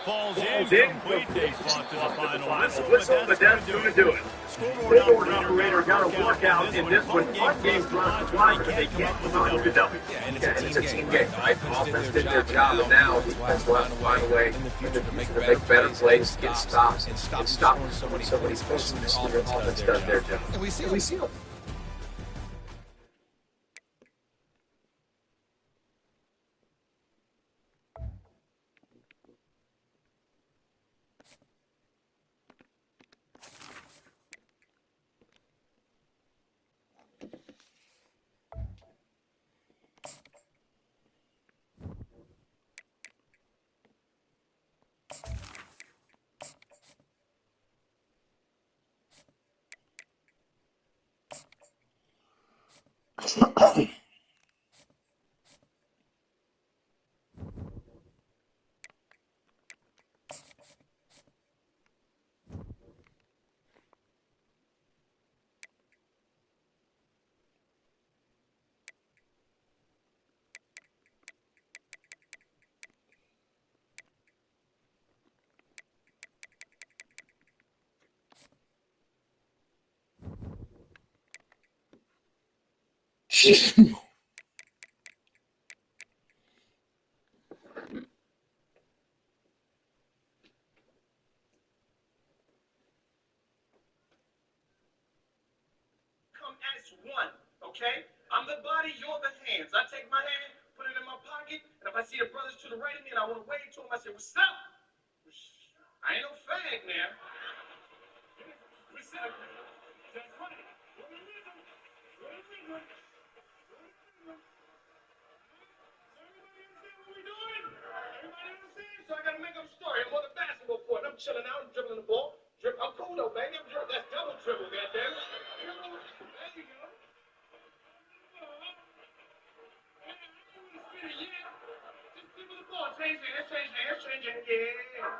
Falls in complete. They fought to the final whistle, but that's going to do it. Scoreboard operator got a work out in this one. One game drive, but they can't come out with a W. And it's a team game, right? Offense did their job, and now defense will have to find a way in the future to make better plays, get stops, and stop so many plays. Your offense does their job. And we see it. As one, okay? I'm the body, you're the hands. I take my hand, put it in my pocket, and if I see the brothers to the right of me and I want to wave to them, I say, what's up? I ain't no fag, man. What's up? That's right. What is it? Everybody understand what we doing? Everybody understand? So I got to make up a story. I'm on the basketball court. I'm chilling out. I'm dribbling the ball. I'm cool, though, baby. That's double dribble, goddamn. There you go. Just give me the ball. Change hands. Yeah.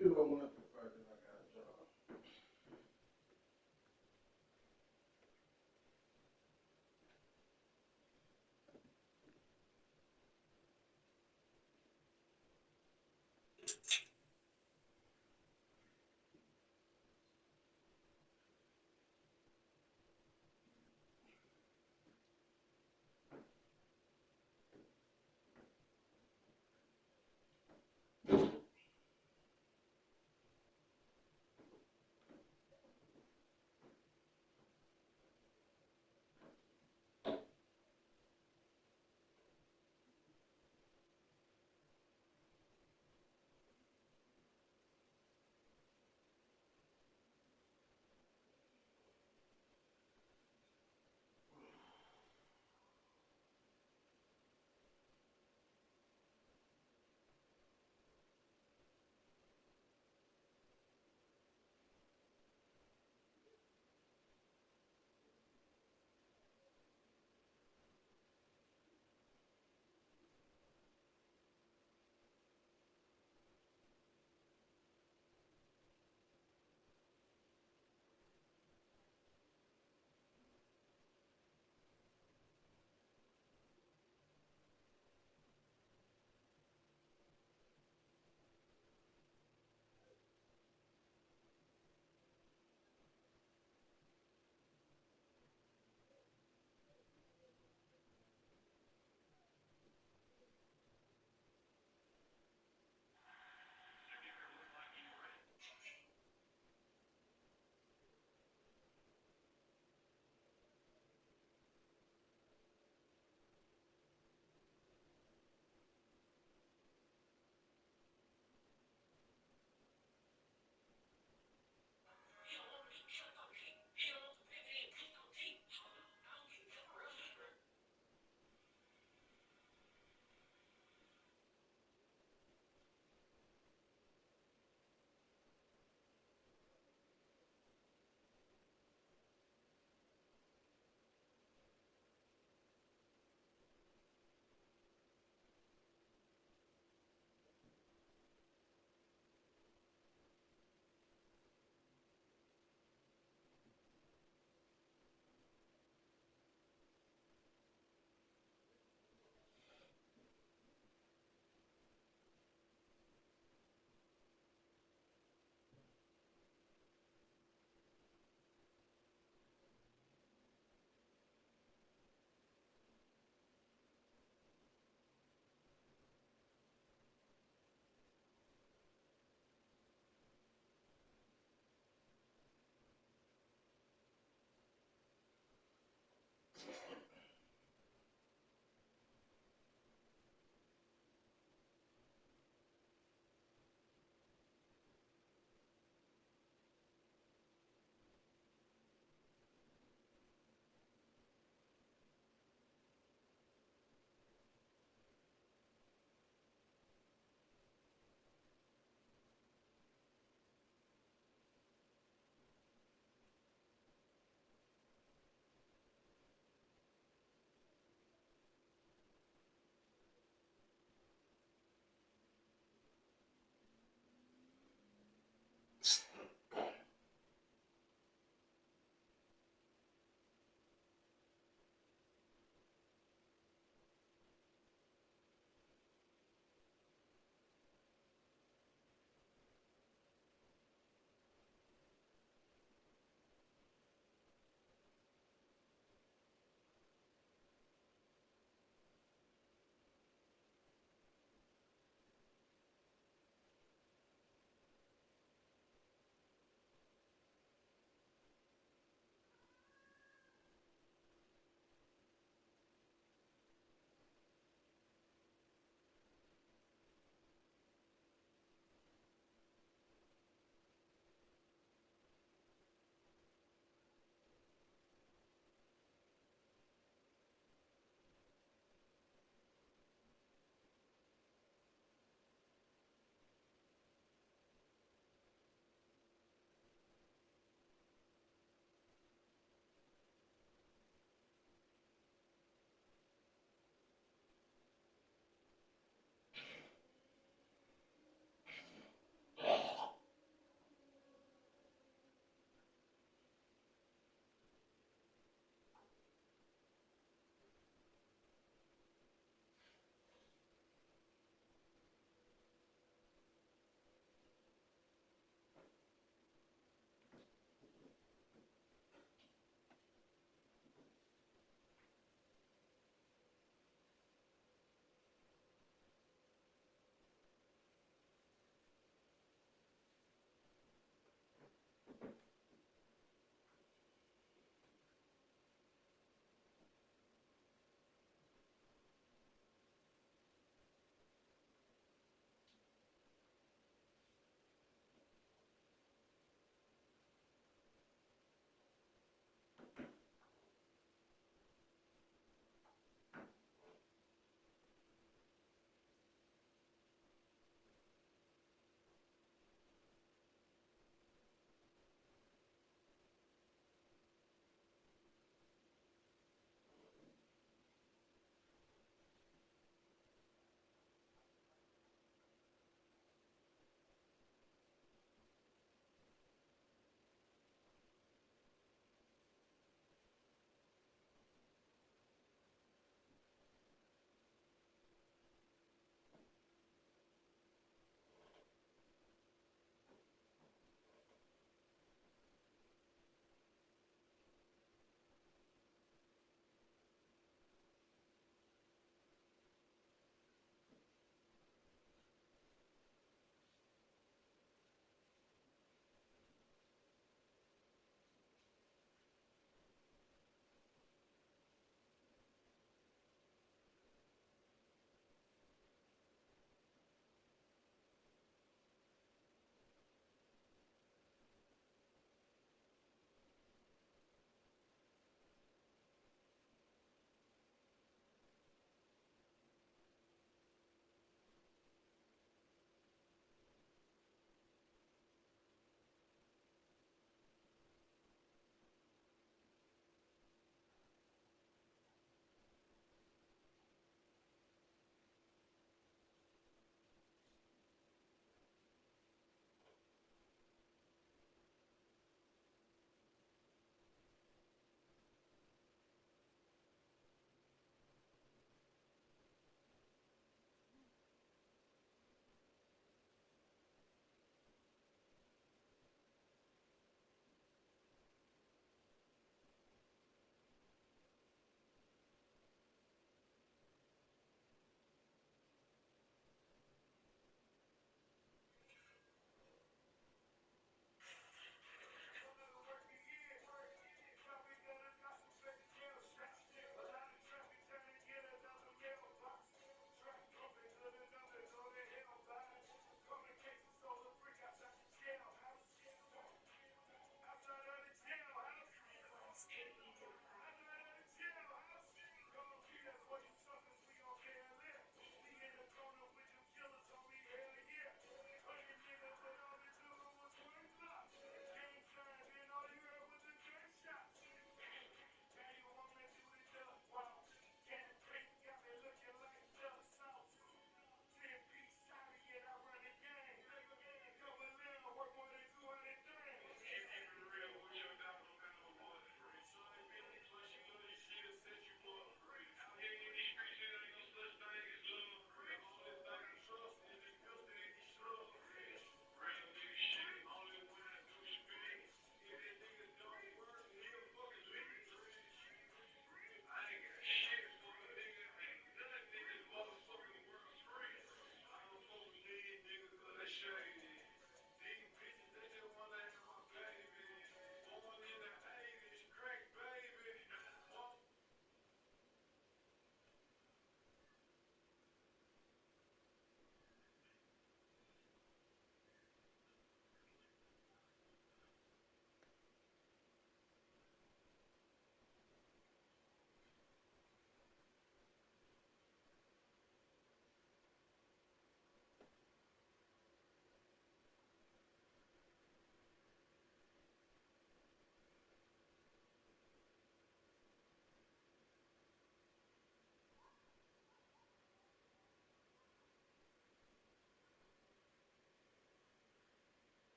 Who I want to prefer because I got a job.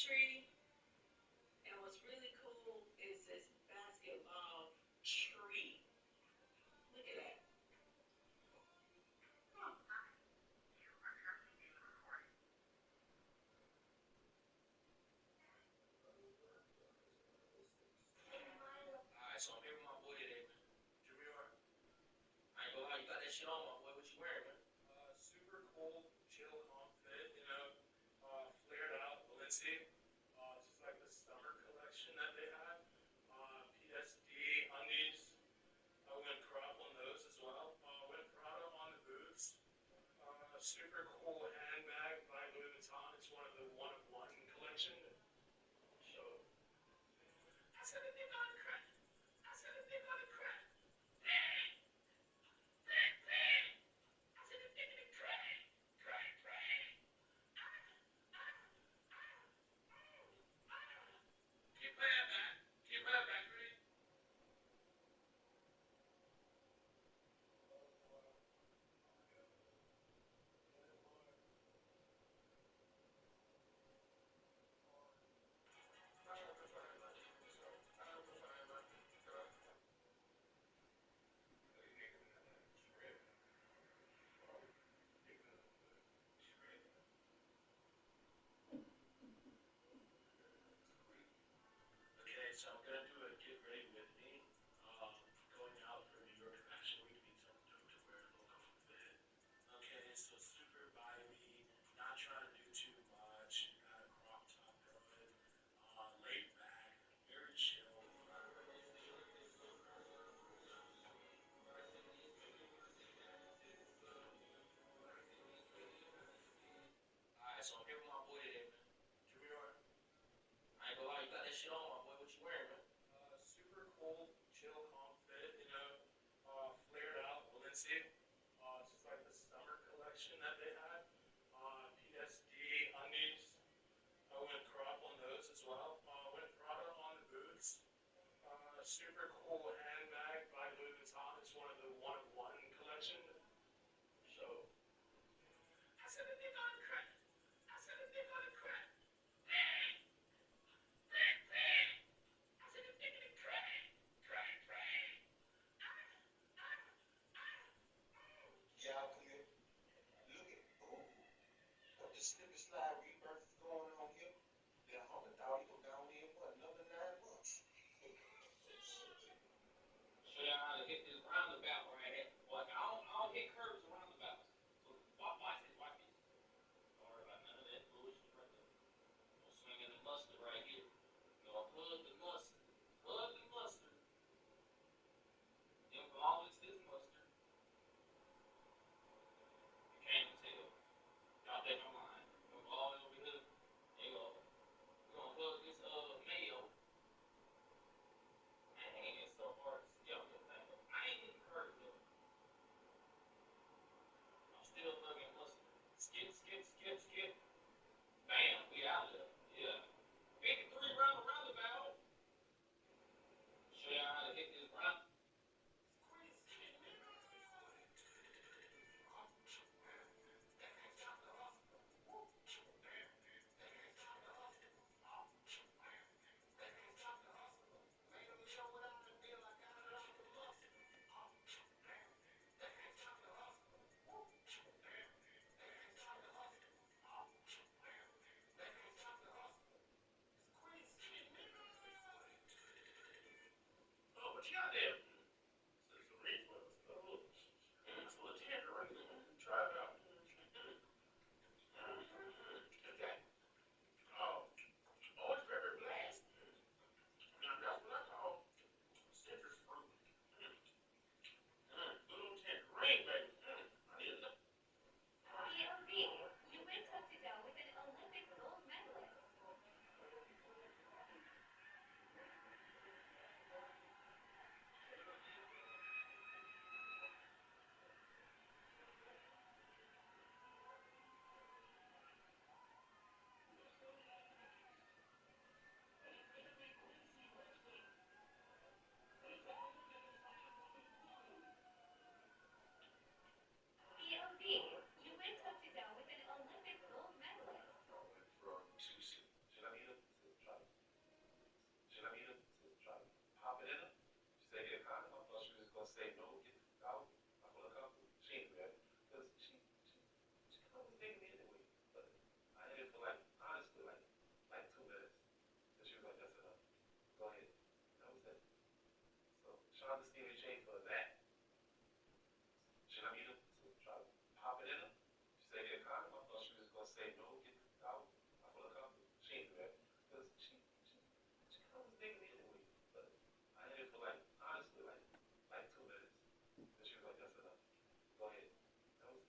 tree. And what's really cool is this basketball tree. Look at that. Alright, so I'm here with my boy today, man. Junior. I ain't gonna lie, you got that shit on, my boy. What you wearing, man? Super cool, chill, calm fit, you know. Flared out, Balenci. Just like the summer collection that they have. PSD undies. I went crop on those as well. Went Prada on the boots. Super cool handbag by Louis Vuitton. It's one of the one-of-one collection. So, I said a nigga on the crack. I said a nigga on the crack. I said a nigga on the crack. Crack. Keep playing back. Keep playing back, Green. Okay, so I'm gonna do a get ready with me. Going out for New York Fashion Week needs something dope to wear, low comfort fit. Okay, so super vibey, not trying to do too much. Got a crop top going, laid back, very chill. Alright, so I'm here with my boy today, man. Junior. I ain't gonna lie, you got that shit on, my boy. What you wearing, man? Super cool, chill, calm fit, you know. Flared out, Balenci. Just like the summer collection that they have. PSD undies. I went crop on those as well. Went Prada on the boots. Super cool handbag by Louis Vuitton. It's one of the one-of-one collection. So, I said a nigga on the crack. I said a nigga on the crack. I said a nigga on the crack. Y'all clear. Look at, ooh, what the slip and slide rebirth is going on here? Little homie thought he was down here for another 9 months. Show y'all how to hit this roundabout right here. Like, I don't hit curves and roundabouts. So, watch this. Don't worry about none of that bullshit right there. I'm swinging the mustard right here. Gonna hug the mustard. Hug the mustard. Then long as this mustard, you can't even tell. Y'all think I'm lying. I'm gonna go all the way over here. There you go. We're gonna hug this mayo. Man, it's so hard to see out your thing. I ain't hitting curves though. I'm still hugging mustard. Skip. Bam, we out of there. Yeah. 53 roundabout. Show y'all how to hit this round. Oh, what you got there? This is reflux. Oh, it's a little tangerine. Try it out. Okay. Oh, it's very blast. Now that's what I call citrus fruit. Little tangerine, baby. I need a You win toe-to-toe with an Olympic gold medalist. Shout out to Stevie J for that. Should I meet him? So try to pop it in her. She said, get a condom. I thought she was going to say no, get out. I feel uncomfortable. She ain't do that. Because she kind of was digging me anyway. But I had it for like, honestly, like 2 minutes. And she was like, that's enough. Go ahead. That was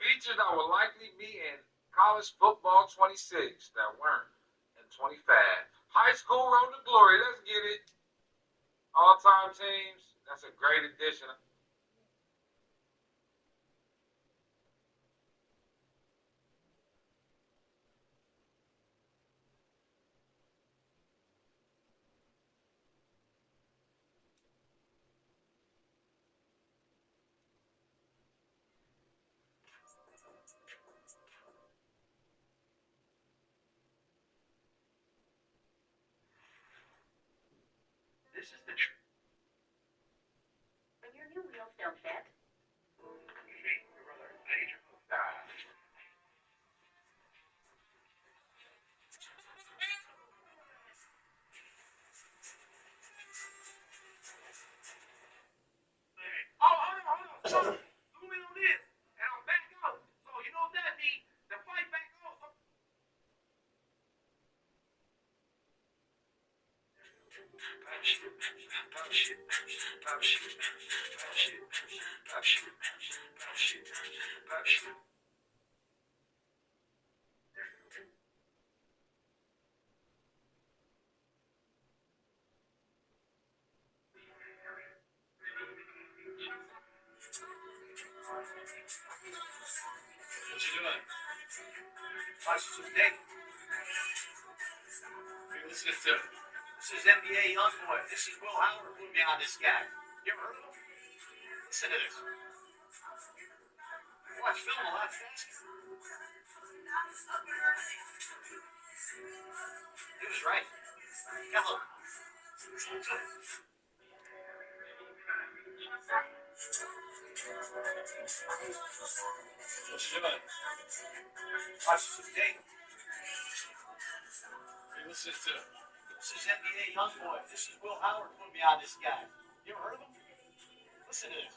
Features that will likely be in college football 26 that weren't in 25. High school road to glory. Let's get it. All-time teams. That's a great addition. This is the truth. When your new wheels don't fit. Hey, brother, I need your phone. Oh, hold on. Son, zoom in on this. What you doing? Watching some tape. What are you listening to? This is NBA Youngboy. This is Will Howard. Put me on this guy. You ever heard of him? Listen to this. Watch film a lot faster. He was right. Now look. Listen to it. What you doing? Watching some tape. What are you listening to? This is NBA Youngboy. This is Will Howard. Put me on this guy. You ever heard of him? Listen to this.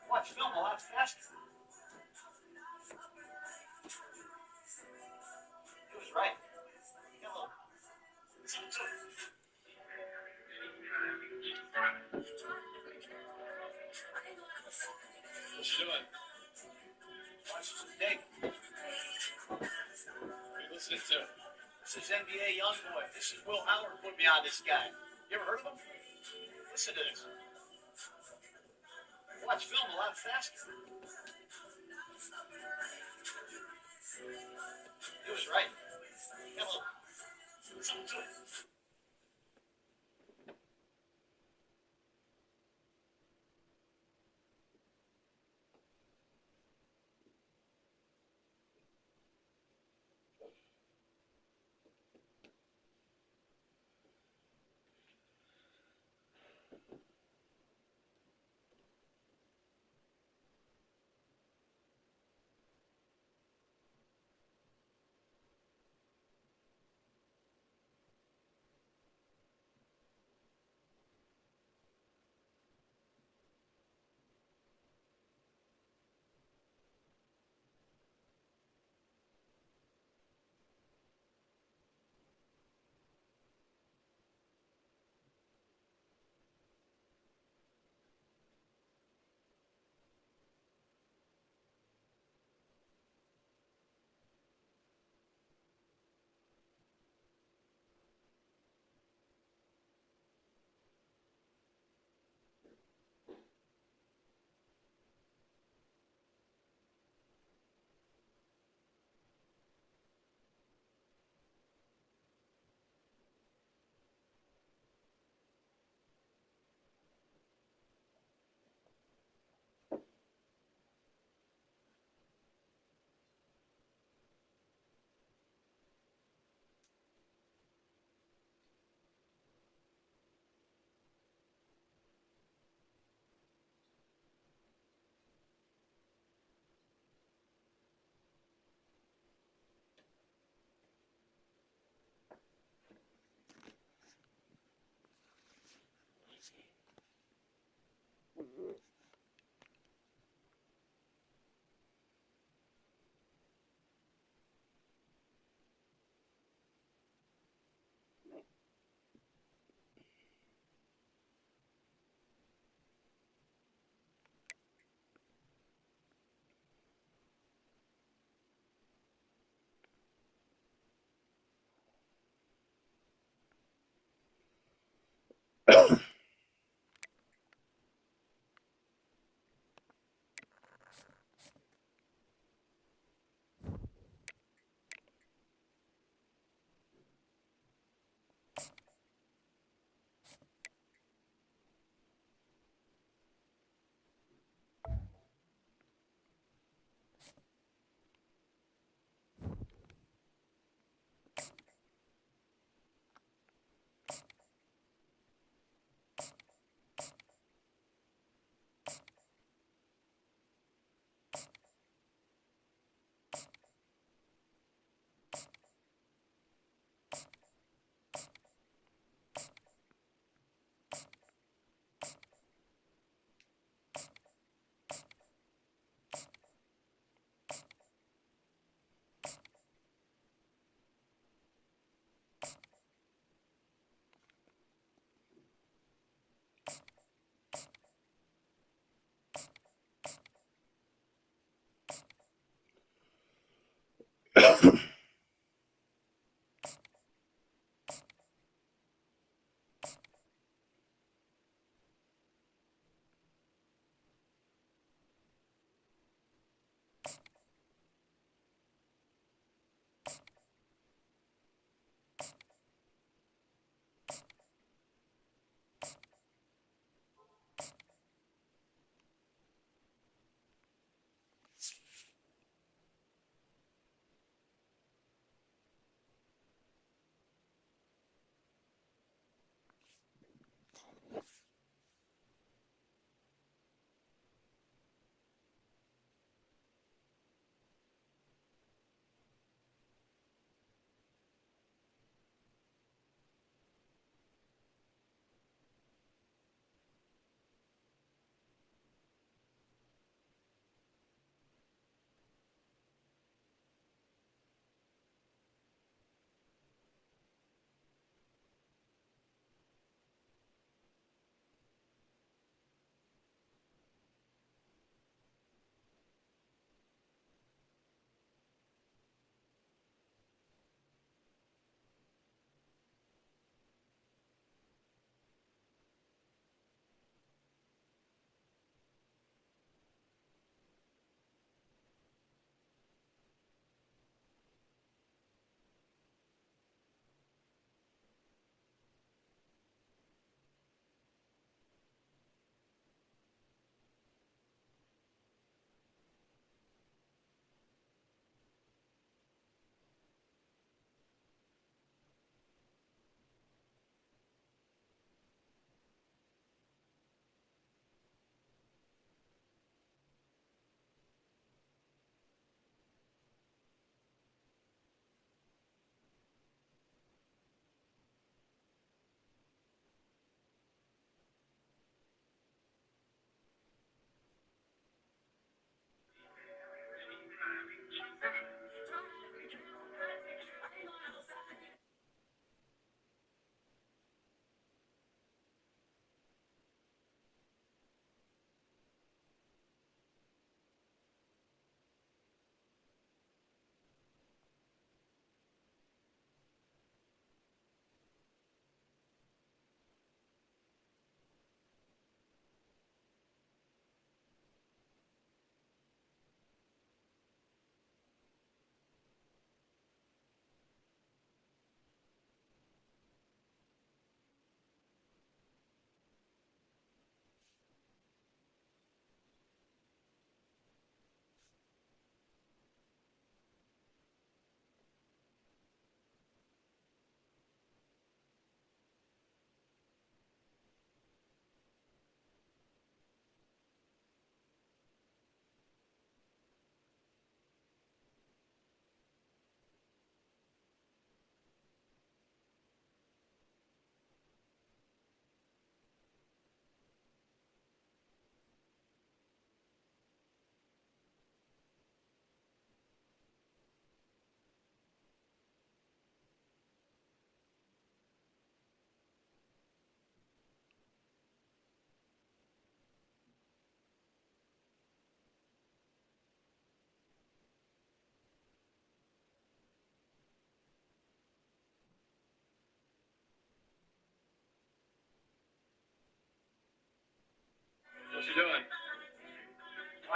Watch film a lot faster. He was right. Now look. Listen to it. What you doing? Watching some tape. What are you listening to? This is NBA Youngboy. This is Will Howard. Put me on this guy. You ever heard of him? Listen to this. Watch film a lot faster. He was right. Now look. Listen to it.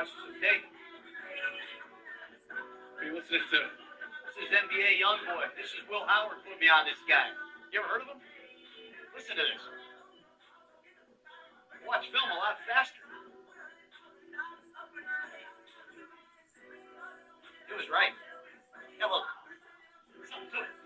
Watch some tape. What are you listening to? This is NBA Youngboy. This is Will Howard put me on this guy. You ever heard of him? Listen to this. Watch film a lot faster. He was right. Yeah, look. Something to it.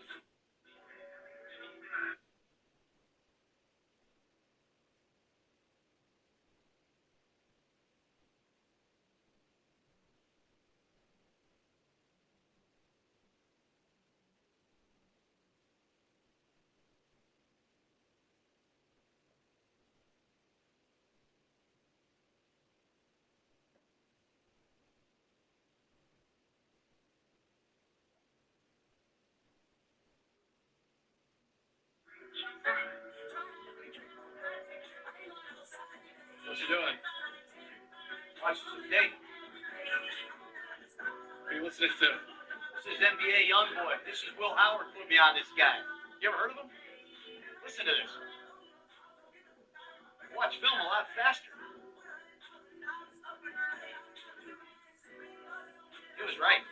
What you doing? Watch some tape. What are you listening to? This is NBA Youngboy. This is Will Howard put me on this guy. You ever heard of him? Listen to this. Watch film a lot faster. He was right.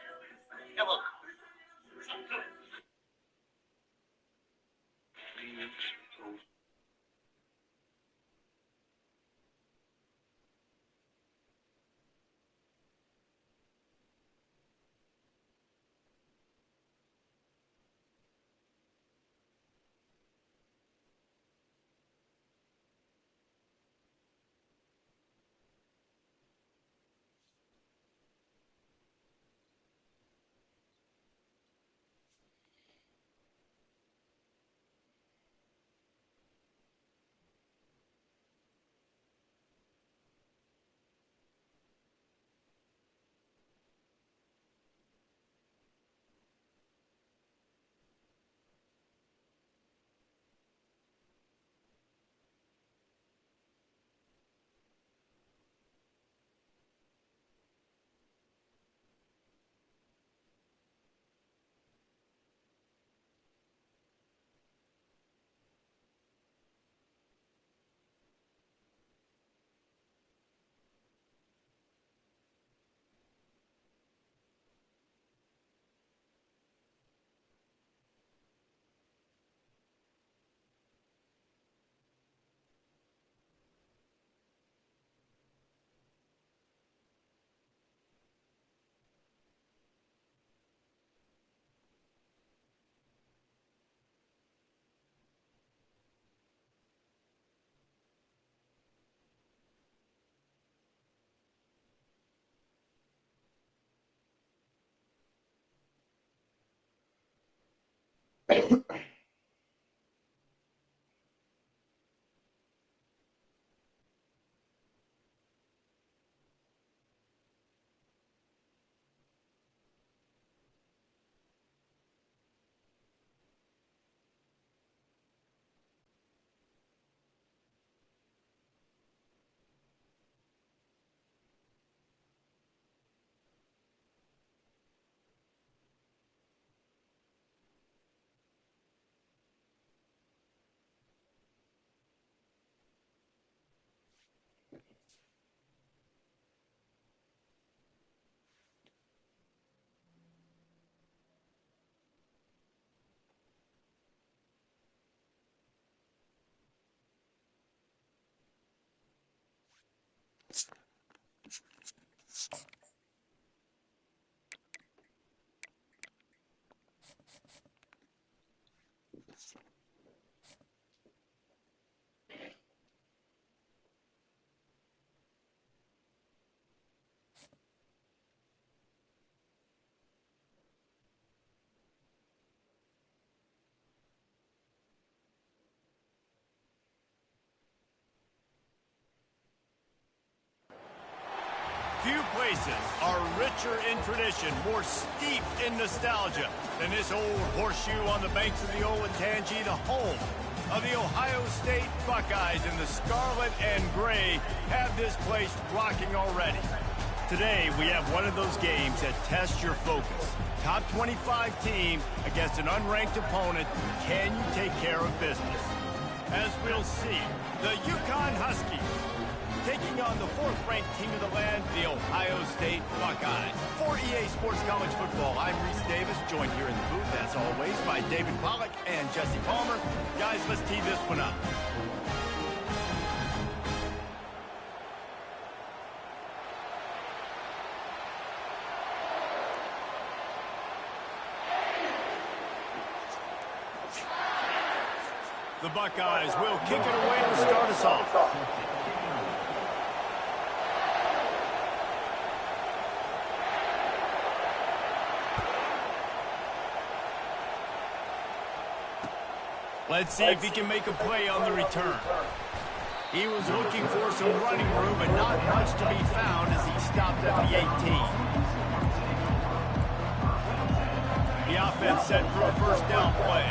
Yeah, look. Something to it. Few places are richer in tradition, more steeped in nostalgia than this old horseshoe on the banks of the Olentangy, the home of the Ohio State Buckeyes, and the scarlet and gray have this place rocking already. Today, we have one of those games that tests your focus. Top 25 team against an unranked opponent. Can you take care of business? As we'll see, the Yukon Huskies taking on the 4th-ranked team of the land, the Ohio State Buckeyes. For EA Sports College Football, I'm Reese Davis, joined here in the booth, as always, by David Pollack and Jesse Palmer. Guys, let's tee this one up. The Buckeyes will kick it away to start us off. Let's see if he can make a play on the return. He was looking for some running room, but not much to be found as he stopped at the 18. The offense set for a first down play.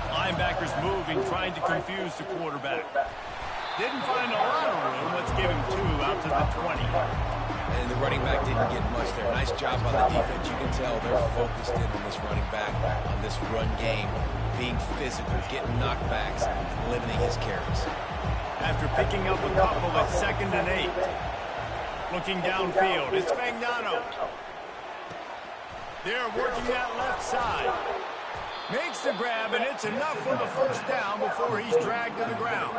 Linebackers moving, trying to confuse the quarterback. Didn't find a lot of room. Let's give him 2 out to the 20. And the running back didn't get much there. Nice job on the defense. You can tell they're focused in on this running back, on this run game, being physical, getting knockbacks, limiting his carries. After picking up a couple at 2nd and 8. Looking downfield, it's Fagnano. They're working that left side. Makes the grab, and it's enough for the first down before he's dragged to the ground.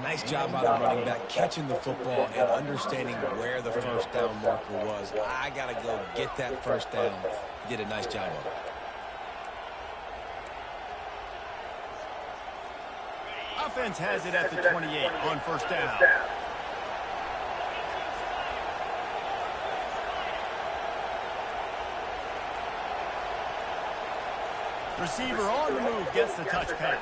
Nice job by the running back, catching the football and understanding where the first down marker was. I got to go get that first down. He did a nice job of it. Offense has it at the 28 on first down. Receiver on the move gets the touch pass.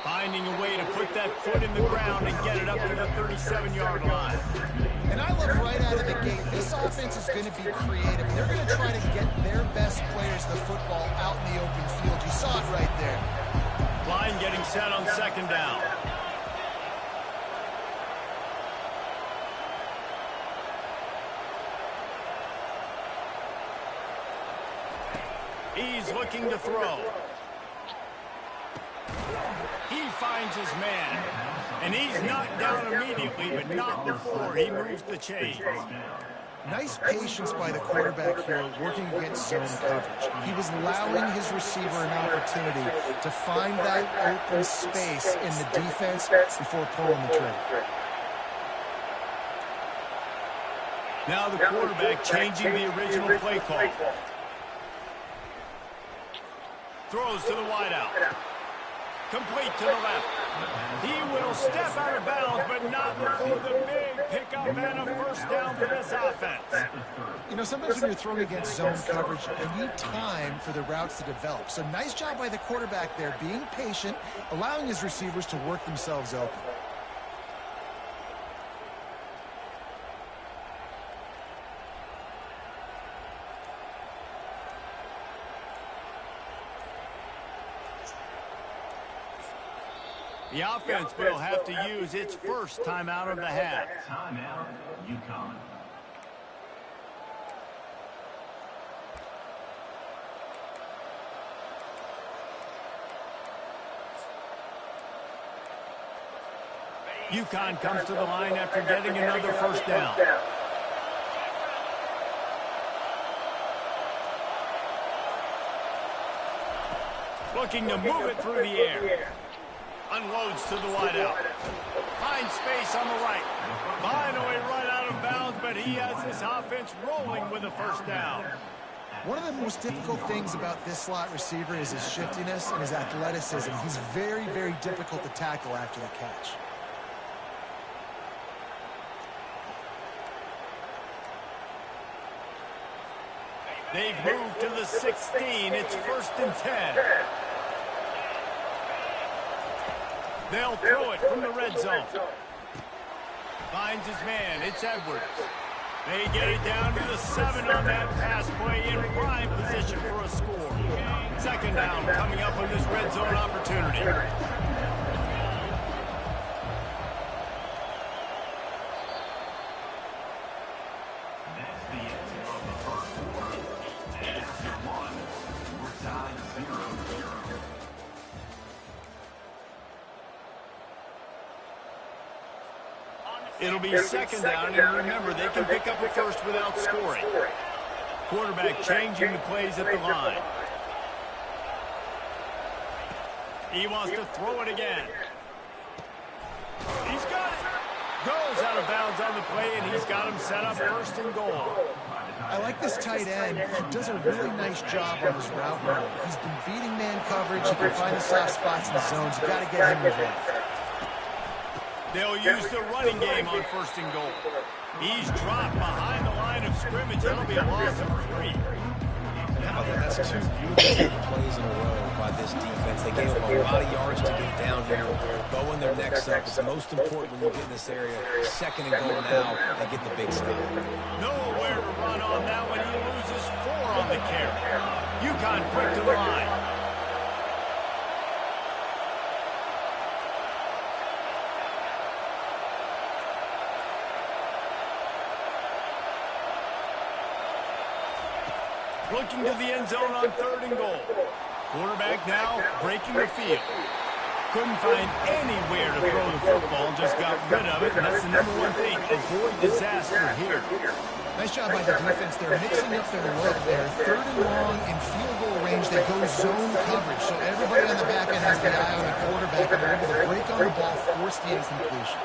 Finding a way to put that foot in the ground and get it up to the 37-yard line. And I love right out of the gate, this offense is going to be creative. They're going to try to get their best players the football out in the open field. You saw it right there. Line getting set on 2nd down. He's looking to throw. He finds his man. And he's knocked down immediately, but not before he moves the chains. Nice patience by the quarterback here, working against zone coverage. He was allowing his receiver an opportunity to find that open space in the defense before pulling the trigger. Now the quarterback changing the original play call. Throws to the wideout. Complete to the left. He will step out of bounds, but not before the big pickup and a first down for this offense. You know, sometimes when you're throwing against zone coverage, you need time for the routes to develop. So nice job by the quarterback there, being patient, allowing his receivers to work themselves open. The offense will have to use its first timeout of the half. Timeout, UConn. UConn comes to the line after getting another first down. Looking to move it through the air. Unloads to the wideout. Finds space on the right. Finally run out of bounds, but he has this offense rolling with a first down. One of the most difficult things about this slot receiver is his shiftiness and his athleticism. He's very, very difficult to tackle after the catch. They've moved to the 16. It's 1st and 10. They'll throw it from the red zone. Finds his man. It's Edwards. They get it down to the 7 on that pass play in prime position for a score. 2nd down coming up on this red zone opportunity. That's the end of the first quarter. And after one, we're tied 0-0. It'll be second down, and remember, they can pick up a first without scoring. Quarterback changing the plays at the line. He wants to throw it again. He's got it. Goes out of bounds on the play, and he's got him set up first and goal. I like this tight end. He does a really nice job on his route running. He's been beating man coverage. He can find the soft spots in the zones. You got to get him involved. They'll use the running game on first and goal. He's dropped behind the line of scrimmage. That'll be a loss of 3. And how about that? That's 2 beautiful plays in a row by this defense. They gave up a lot of yards to get down here. Bowing their necks up. It's most important when you get in this area. Second and goal now. They get the big stop. Nowhere to run on that one. He loses 4 on the carry. UConn quick to the line. Looking to the end zone on third and goal. Quarterback now breaking the field. Couldn't find anywhere to throw the football, just got rid of it, and that's the #1 thing. Avoid disaster here. Nice job by the defense. They're mixing up their look there. Third and long in field goal range. They go zone coverage, so everybody on the back end has the eye on the quarterback, and they're able to break on the ball, force the incompletion.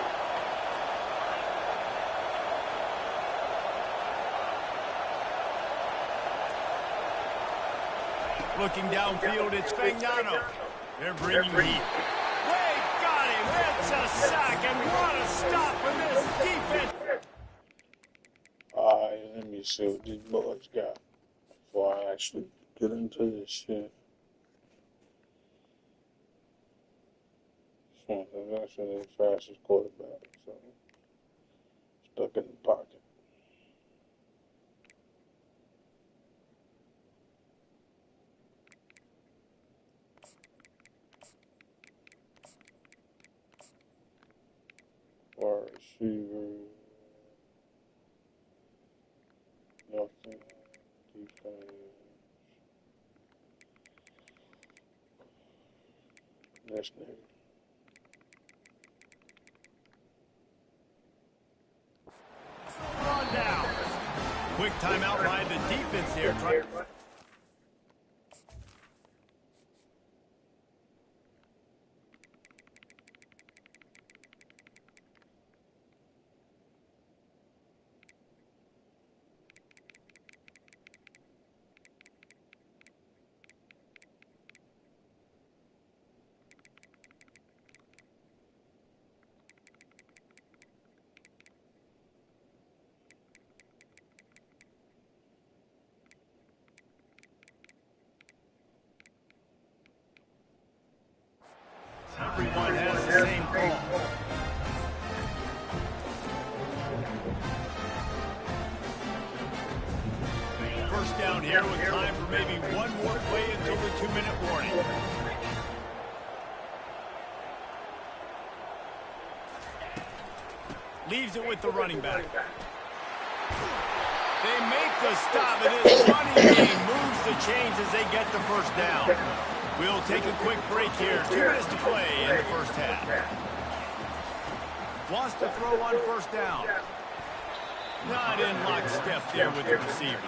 Looking downfield, it's Fagnano. They're bringing heat. Way got him. It's a sack, and what a stop for this defense. Alright, let me see what these boys got before I actually get into this shit. This one's actually the fastest quarterback, so stuck in the pocket. Wide receiver, nothing, defense, this nigga. Run down. Quick timeout by the defense here. Everyone has the same call. First down here with time for maybe one more play until the 2-minute warning. Leaves it with the running back. They make the stop, and this running game moves the chains as they get the first down. We'll take a quick break here. 2 minutes to play in the first half. Wants to throw on first down. Not in lockstep there with the receiver.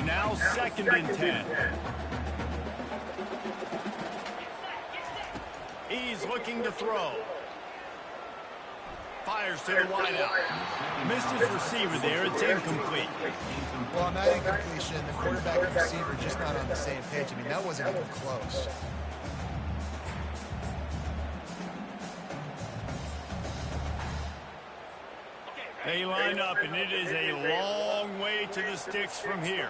Now 2nd and 10. He's looking to throw. Fires to the wideout. Missed his receiver there. It's incomplete. Well, on that incompletion, the quarterback and receiver just not on the same page. I mean, that wasn't even close. They line up, and it is a long way to the sticks from here.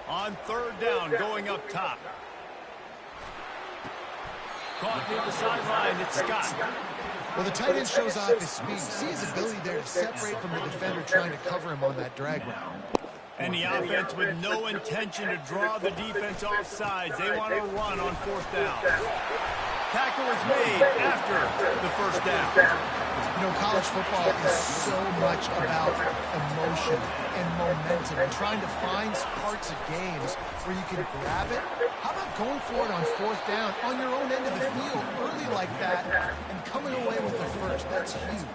On 3rd down, going up top. Caught near the sideline, it's Scott. Well, the tight end shows off his speed. See his ability there to separate from the defender trying to cover him on that drag route. And the offense with no intention to draw the defense off sides. They want to run on 4th down. Tackle is made after the 1st down. You know, college football is so much about emotion and momentum and trying to find parts of games where you can grab it. How about going for it on 4th down on your own end of the field early like that and coming away with the first? That's huge.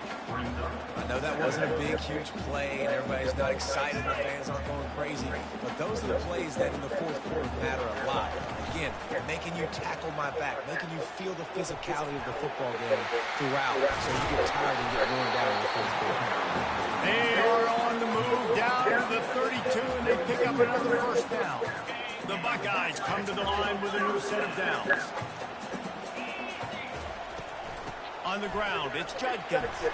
I know that wasn't a big, huge play, and everybody's not excited. The fans aren't going crazy. But those are the plays that in the 4th quarter matter a lot. Again, making you tackle my back, making you feel the physicality of the football game throughout so you get tired and get worn down in the 4th quarter. They are on the move down to the 32, and they pick up another 1st down. The Buckeyes come to the line with a new set of downs. On the ground, it's Judkins.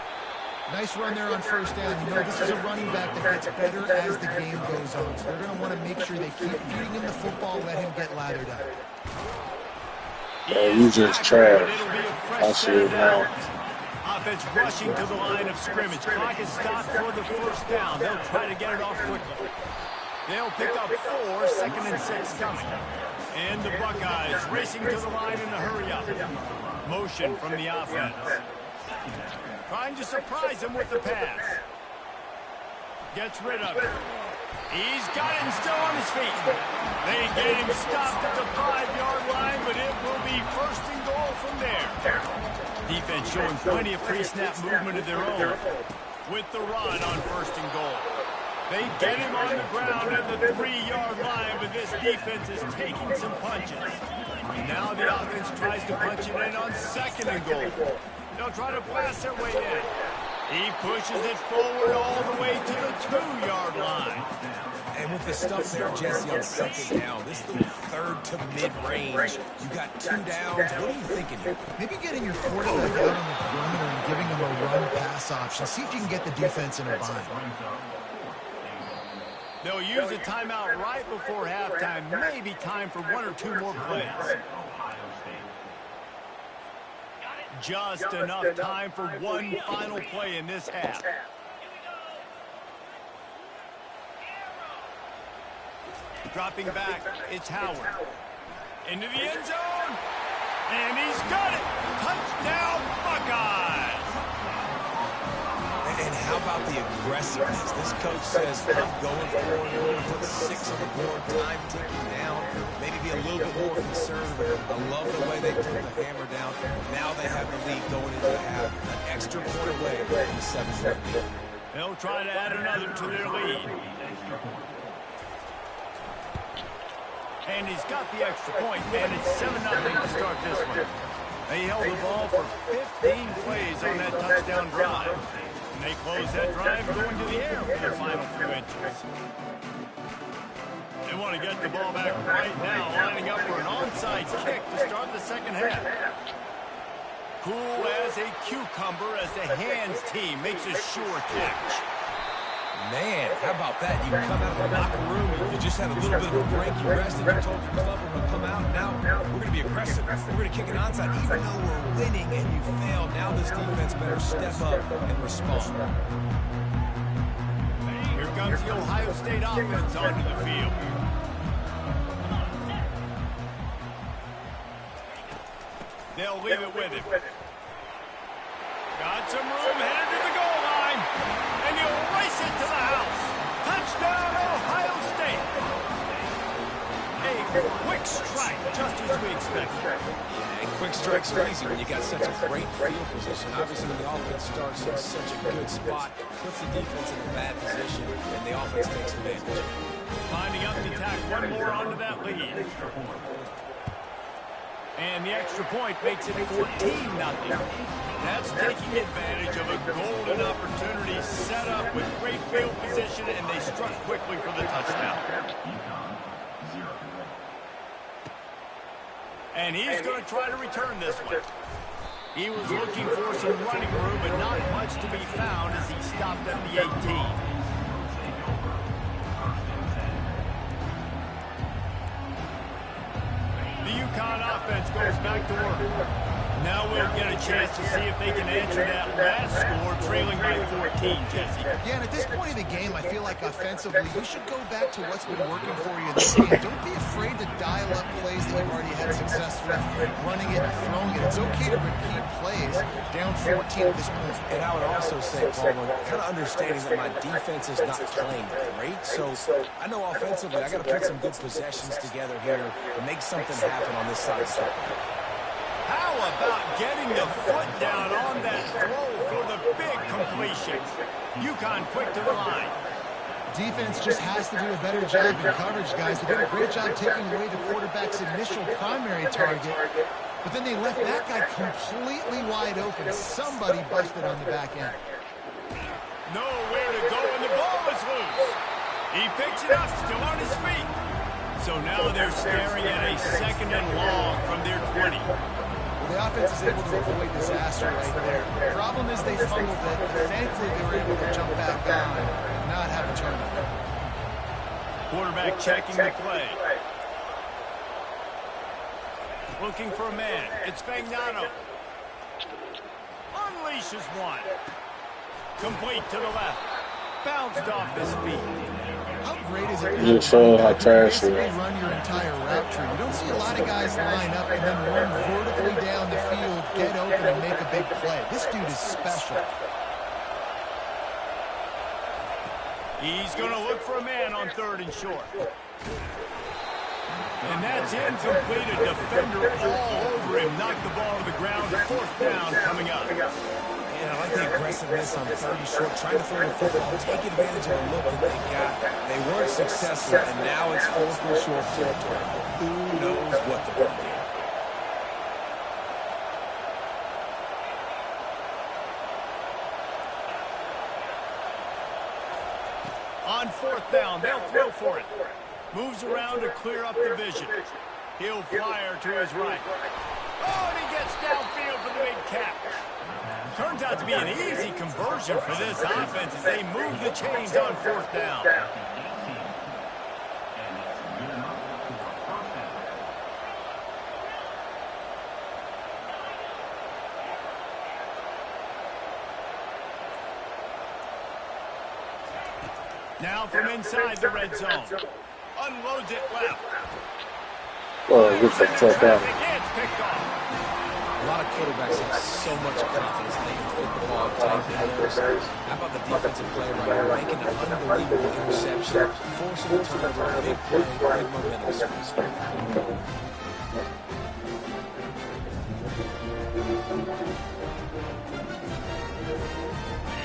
Nice run there on 1st down. You know, this is a running back that gets better as the game goes on. So they're going to want to make sure they keep feeding him the football, let him get lathered up. Yeah, you just trash. I see it now. Offense rushing to the line of scrimmage. Clock is stopped for the 1st down. They'll try to get it off quickly. They'll pick up 4, 2nd and 6 coming. And the Buckeyes racing to the line in a hurry-up. Motion from the offense. Trying to surprise him with the pass. Gets rid of it. He's got him still on his feet. They get him stopped at the 5-yard line, but it will be 1st and goal from there. Defense showing plenty of pre-snap movement of their own with the run on 1st and goal. They get him on the ground at the 3-yard line, but this defense is taking some punches. Now the offense tries to punch it in on 2nd and goal. They'll try to blast their way in. He pushes it forward all the way to the 2-yard line. And with the stuff there, Jesse, on 2nd down, this is the 3rd to mid-range. You got 2 downs. What are you thinking here? Maybe getting your quarterback out on the perimeter and giving him a run-pass option. See if you can get the defense in a bind. They'll use a timeout right before halftime. Maybe time for 1 or 2 more plays. Just enough time for one final play in this half. Dropping back, it's Howard. Into the end zone, and he's got it. Touchdown, Buckeyes. And how about the aggressiveness? This coach says, I'm going for it. We're going to put 6 on the board, time ticking down. Maybe be a little bit more conservative. I love the way they put the hammer down. Now they have the lead going into the half. An extra point away from the 7th lead. They'll try to add another to their lead. And he's got the extra point, and it's 7-0 to start this one. They held the ball for 15 plays on that touchdown drive. And they close that drive going to the air for the final few inches. They want to get the ball back right now, lining up for an onside kick to start the 2nd half. Cool as a cucumber as the hands team makes a sure catch. Man, how about that? You come out of the locker room, you just had a little bit of a break, you rested, you told your club we're going to come out, now we're going to be aggressive. We're going to kick an onside. Even though we're winning and you fail, now this defense better step up and respond. Here comes the Ohio State offense onto the field. They'll leave it with him. Got some room, headed to the goal line. And he'll race it to the house. Touchdown, Ohio State. A quick strike, just as we expected. Yeah, and quick strikes are easy when you got such a great field position. Obviously, when the offense starts in such a good spot, puts the defense in a bad position, and the offense takes advantage. Lining up to tack one more onto that lead. And the extra point makes it 14-0. That's taking advantage of a golden opportunity set up with great field position, and they struck quickly for the touchdown. And he's going to try to return this one. He was looking for some running room, but not much to be found as he stopped at the 18. The UConn offense goes back to work. Now we'll get a chance to see if they can answer that last score, trailing by 14, Jesse. Yeah, and at this point of the game, I feel like offensively, you should go back to what's been working for you in this game. Don't be afraid to dial up plays that you've already had success with, running it and throwing it. It's okay to repeat plays down 14 at this point. And I would also say, Palmer, kind of understanding that my defense is not playing great, so I know offensively I got to put some good possessions together here to make something happen on this side of the football. How about getting the foot down on that throw for the big completion? UConn quick to the line. Defense just has to do a better job in coverage, guys. They did a great job taking away the quarterback's initial primary target, but then they left that guy completely wide open. Somebody busted on the back end. Nowhere to go, and the ball is loose. He picks it up, still on his feet. So now they're staring at a 2nd and long from their 20. The offense is able to avoid disaster right there. The problem is they fumbled it, but thankfully they were able to jump back on and not have a turnover. Quarterback checking the play. Looking for a man. It's Fagnano. Unleashes one. Complete to the left. Bounced off his feet. How great is it You're showing how trash basically run your entire route tree? You don't see a lot of guys line up and then run vertically down the field, get open, and make a big play. This dude is special. He's going to look for a man on 3rd and short. And that's incomplete. A defender all over him. Knocked the ball to the ground. 4th down coming up. Yeah, I like the aggressiveness on 3rd and short, trying to throw the football, take advantage of the look that they got. They weren't successful, and now it's 4th and short territory. Who knows what they're going to do? On 4th down, they'll throw for it. Moves around to clear up the vision. He'll fire to his right. Oh, and he gets downfield for the big catch. Turns out to be an easy conversion for this offense as they move the chains on 4th down. Now from inside the red zone. Unloads it left. Oh, gets the check out. It's picked off. A lot of quarterbacks have so much confidence they can flip the ball tight windows. How about the defensive play right here, making an unbelievable interception, forcing a turnover, big play, big momentum swings.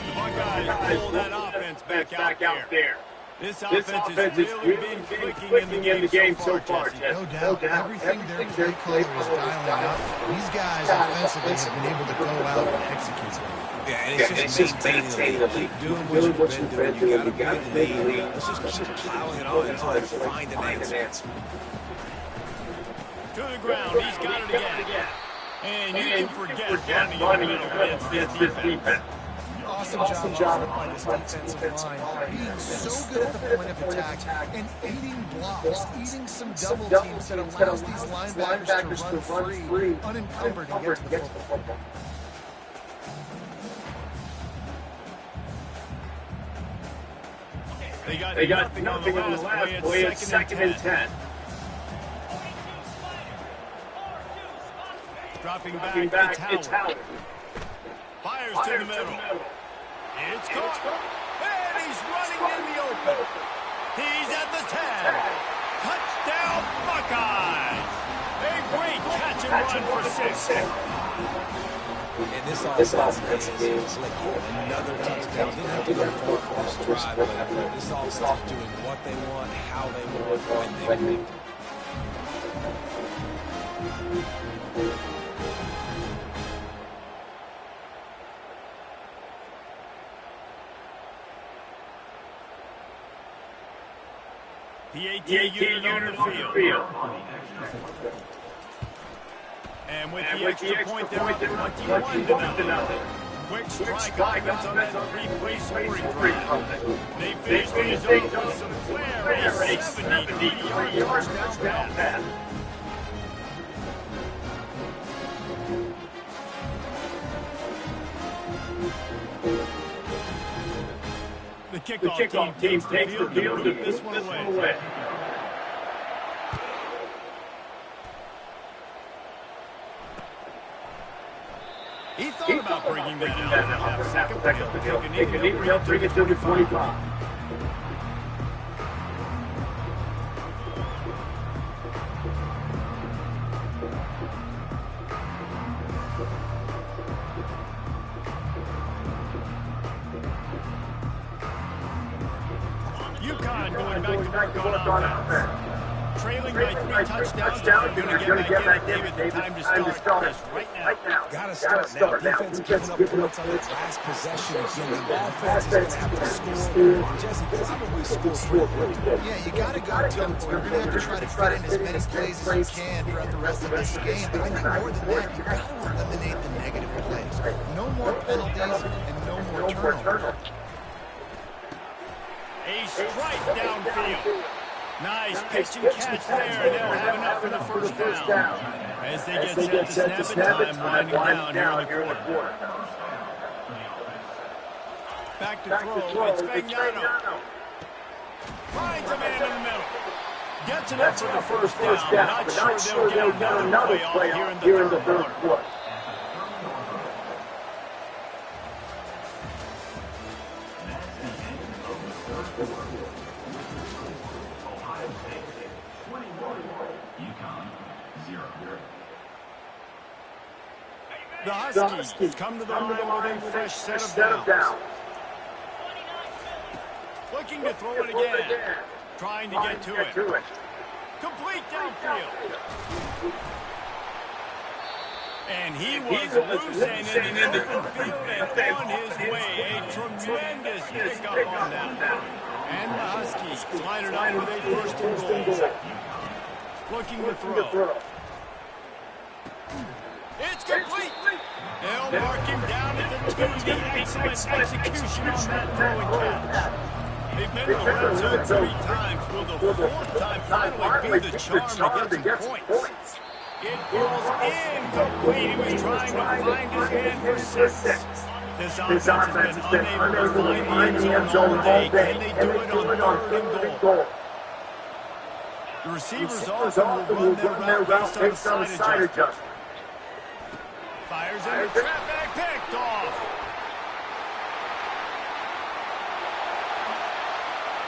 The Buckeyes pull that offense back out there. This offense has really been clicking in the game so far, Jesse. No doubt. Everything their play caller is dialing up. These guys offensively have been able to go out and execute. Yeah, and it's just maintaining the lead. Doing what you've been doing. You got to be in the lead. Let's just keep plowing it on until they find an answer. To the ground. He's got it again. And you can forget running in the middle against this defense. Awesome job by this defensive line. Being so good at the point of attack and eating blocks, eating some double teams that allows these linebackers to run free, unencumbered, and get to the football. They got nothing on the last play. It's 2nd and 10. Dropping back, it's Howard. Fires to the middle. It's caught. And he's running in the open. He's at the 10. Touchdown, Buckeyes. A great catch and run for 6. And this offense is clicking. Another touchdown. Didn't have to go for this drive, but this offense is doing what they want, how they want, when they want. BTA unit on the field. And with the extra point, they're up 21-0. Quick strike offense on that three-play scoring drive. They finish things off with some flair. A 73-yard touchdown pass. The kickoff team takes the field to boot this one away. He thought about bringing that out in a half second, but he'll take a knee and he'll bring it to the 25. UConn going back to work on offense. Trailing by 3 touchdowns, they're going to get back in it. David, the time to start this right now. Got to start now. Defense giving up points on its last possession again. The offense is going to have to score. Jesse, probably score pretty. Yeah, you got to go tempo. You're going to have to try to fit in as many plays as you can throughout the rest of this game. But I think more than that, you got to eliminate the negative plays. No more penalties and no more turnovers. A strike downfield. Nice pitch and catch there, and they'll have enough for the first down. As they get set to snap it, time winding down here in the quarter. Back to throw, it's Fagnano. Finds a man in the middle. Gets enough for the first down. Not sure they'll get another play off here in the third quarter. The Huskies come to the line with a fresh set of downs. Looking to throw it again. Trying to get to it. Complete downfield. And he was loose and in the field and on his way. A tremendous pickup on that. And the Huskies line it up with a first and goal. Looking to throw. It's complete. They'll mark him down at the 2. The excellent execution on that throw and catch. They've been in the red zone 3 times. Will the 4th time finally be the charm to get some points? It falls incomplete. He was trying to find his man for 6. This offense has been unable to find the end zone all day. Can they do it on 3rd and goal? The receivers often will run their route based on a side adjustment. Fires into traffic, picked off.